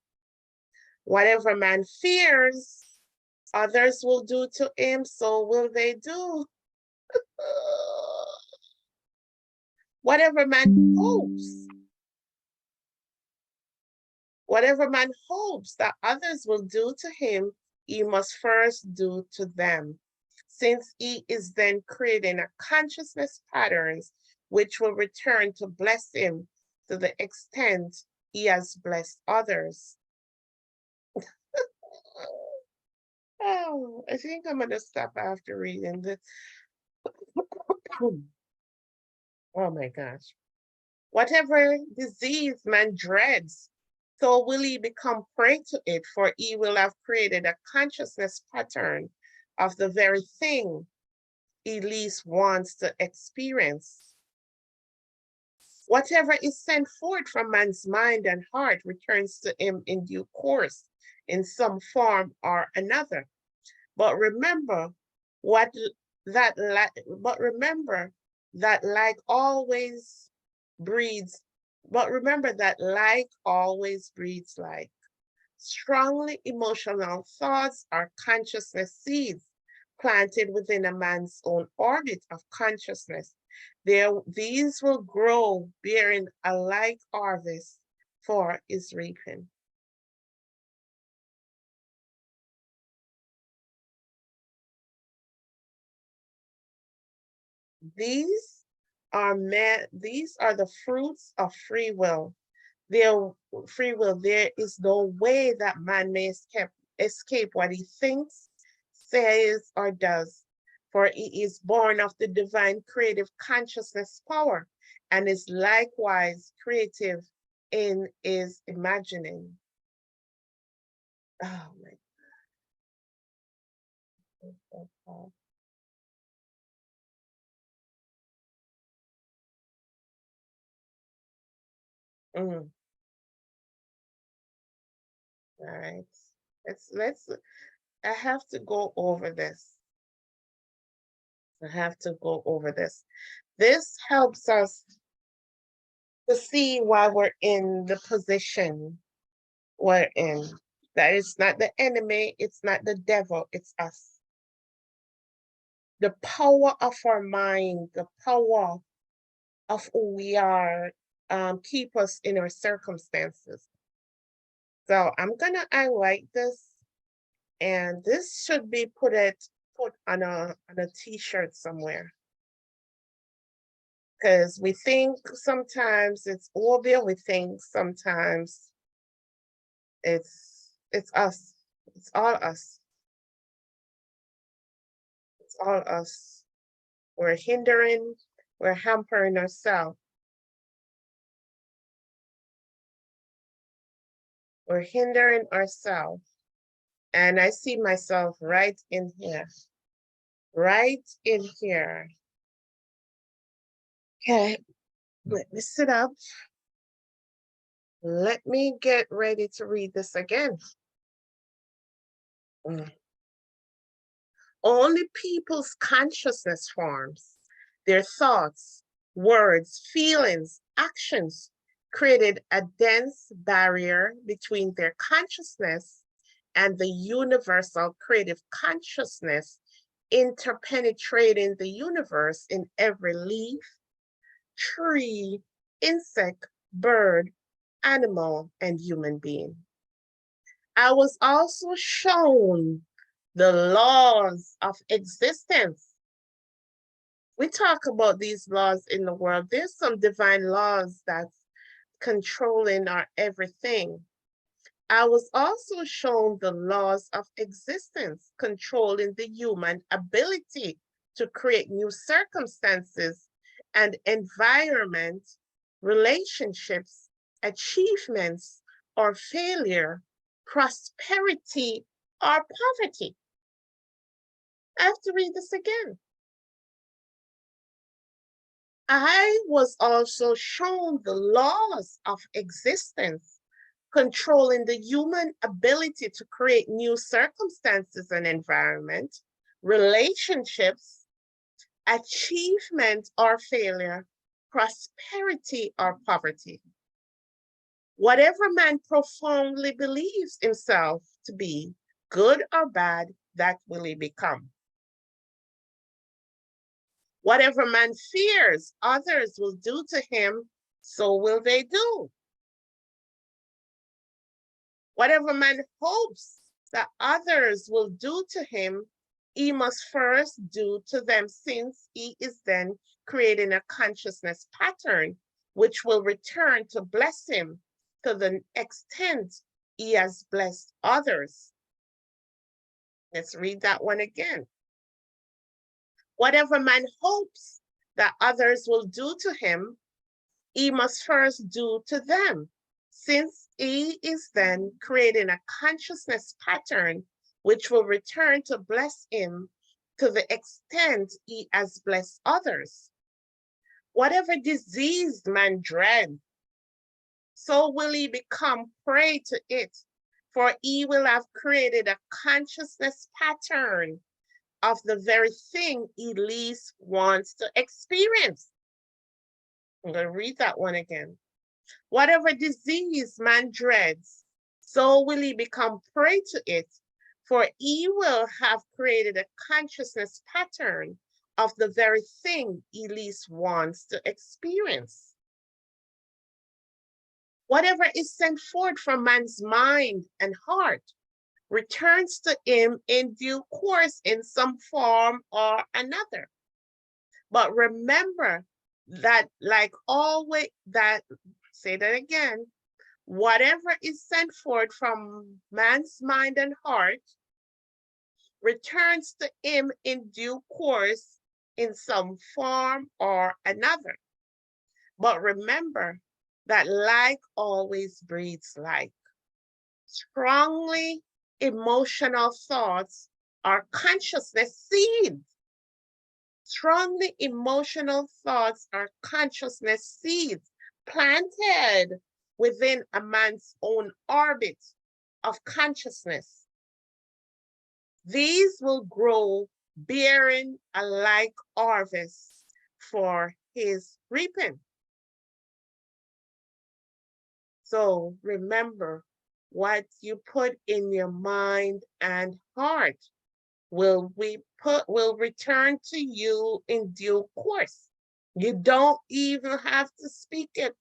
Whatever man fears others will do to him, so will they do. Whatever man hopes that others will do to him, he must first do to them, since he is then creating a consciousness patterns which will return to bless him to the extent he has blessed others. Oh, I think I'm going to stop after reading this. Oh my gosh. Whatever disease man dreads, so will he become prey to it, for he will have created a consciousness pattern of the very thing he least wants to experience. Whatever is sent forth from man's mind and heart returns to him in due course, in some form or another. But remember that like always breeds, like. Strongly emotional thoughts are consciousness seeds planted within a man's own orbit of consciousness. These will grow, bearing a like harvest for his reaping. These these are the fruits of free will. There is no way that man may escape what he thinks, says, or does, for he is born of the divine creative consciousness power and is likewise creative in his imagining. Oh my God. Mm, all right. Let's I have to go over this. I have to go over this. This helps us to see why we're in the position we're in. That it's not the enemy, it's not the devil, it's us. The power of our mind, the power of who we are, keep us in our circumstances. So I'm gonna highlight this, and this should be put on a t-shirt somewhere. Because we think sometimes it's obvious, we think sometimes it's us. It's all us. It's all us. We're hampering ourselves. We're hindering ourselves. And I see myself right in here. Right in here. Okay, let me sit up. Let me get ready to read this again. Only people's consciousness forms, their thoughts, words, feelings, actions created a dense barrier between their consciousness and the universal creative consciousness interpenetrating the universe in every leaf, tree, insect, bird, animal, and human being. I was also shown the laws of existence. We talk about these laws in the world. There's some divine laws that's controlling our everything. I was also shown the laws of existence controlling the human ability to create new circumstances and environment, relationships, achievements, or failure, prosperity, or poverty. I have to read this again. I was also shown the laws of existence controlling the human ability to create new circumstances and environment, relationships, achievement or failure, prosperity or poverty. Whatever man profoundly believes himself to be, good or bad, that will he become. Whatever man fears others will do to him, so will they do. Whatever man hopes that others will do to him, he must first do to them, since he is then creating a consciousness pattern which will return to bless him to the extent he has blessed others. Let's read that one again. Whatever man hopes that others will do to him, he must first do to them, since he is then creating a consciousness pattern which will return to bless him to the extent he has blessed others. Whatever disease man dreads, so will he become prey to it, for he will have created a consciousness pattern of the very thing he least wants to experience. I'm going to read that one again. Whatever disease man dreads, so will he become prey to it, for he will have created a consciousness pattern of the very thing he least wants to experience. Whatever is sent forth from man's mind and heart returns to him in due course in some form or another. But remember that, like always, say that again, whatever is sent forth from man's mind and heart returns to him in due course in some form or another. But remember that like always breeds like. Strongly emotional thoughts are consciousness seeds. Strongly emotional thoughts are consciousness seeds planted within a man's own orbit of consciousness. These will grow, bearing a like harvest for his reaping. So remember, what you put in your mind and heart will return to you in due course. You don't even have to speak it.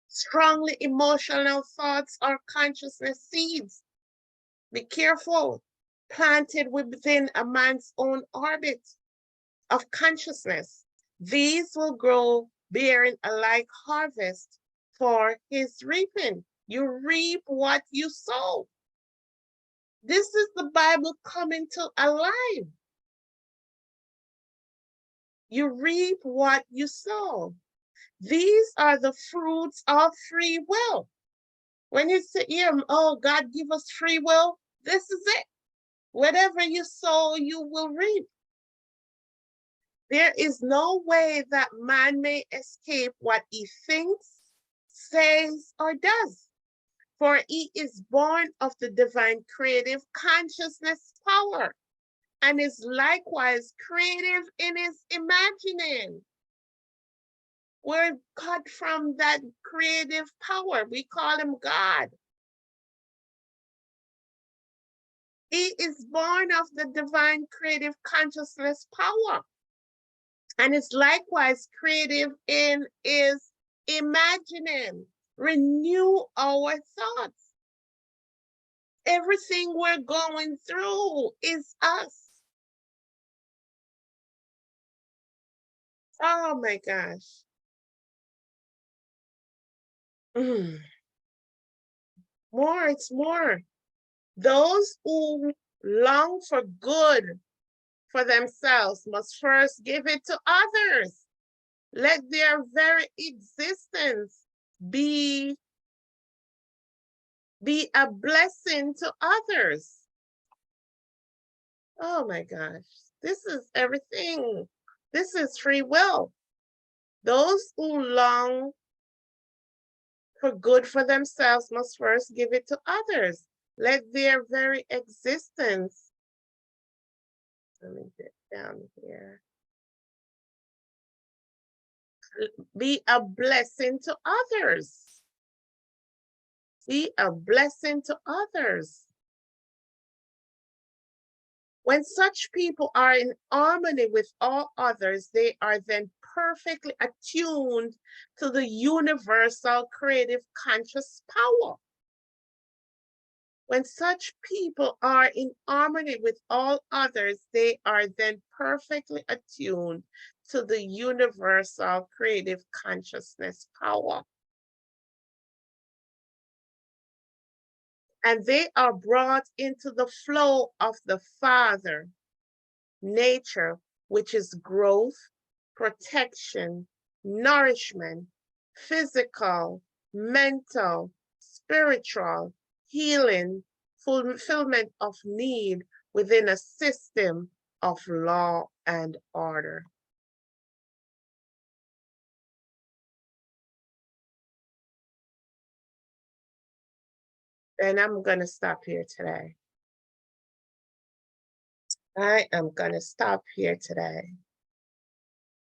Strongly emotional thoughts are consciousness seeds. Be careful. Planted within a man's own orbit of consciousness. These will grow, bearing a like harvest for his reaping. You reap what you sow. This is the Bible coming to alive. You reap what you sow. These are the fruits of free will. When you say, yeah, oh, God give us free will, this is it. Whatever you sow, you will reap. There is no way that man may escape what he thinks, says, or does, for he is born of the divine creative consciousness power and is likewise creative in his imagining. We're cut from that creative power. We call him God. He is born of the divine creative consciousness power and is likewise creative in his imagining. Renew our thoughts. Everything we're going through is us. Oh my gosh. More, it's more. Those who long for good for themselves must first give it to others. Let their very existence be a blessing to others. Oh my gosh, this is everything. This is free will. Those who long for good for themselves must first give it to others. Let their very existence, let me get down here, be a blessing to others. Be a blessing to others. When such people are in harmony with all others, they are then perfectly attuned to the universal creative conscious power. When such people are in harmony with all others, they are then perfectly attuned to the universal creative consciousness power. And they are brought into the flow of the Father nature, which is growth, protection, nourishment, physical, mental, spiritual, healing, fulfillment of need within a system of law and order. And I'm going to stop here today. I am going to stop here today.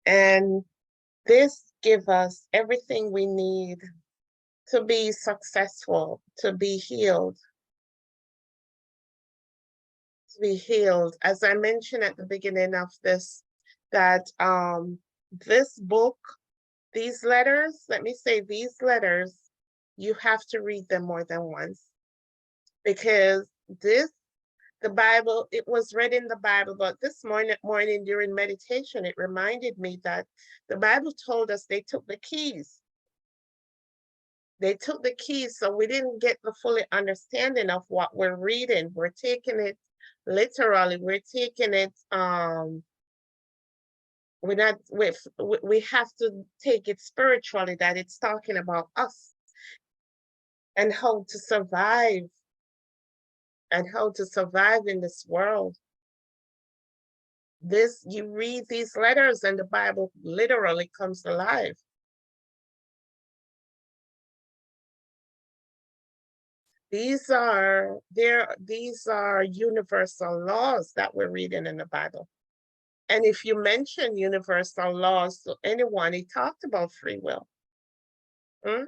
And this gives us everything we need to be successful, to be healed. To be healed. As I mentioned at the beginning of this, that this book, these letters, let me say these letters, you have to read them more than once. Because the Bible, it was read in the Bible, but this morning during meditation, it reminded me that the Bible told us they took the keys. They took the keys, so we didn't get the full understanding of what we're reading. We're taking it literally. We're taking it, we have to take it spiritually, that it's talking about us and how to survive in this world. You read these letters and the Bible literally comes alive. These are universal laws that we're reading in the Bible. And if you mention universal laws to anyone, he talked about free will. Mm?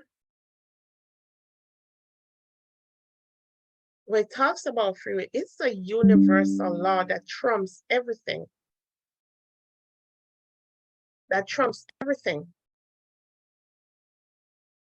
When it talks about free will, it's a universal law that trumps everything. That trumps everything.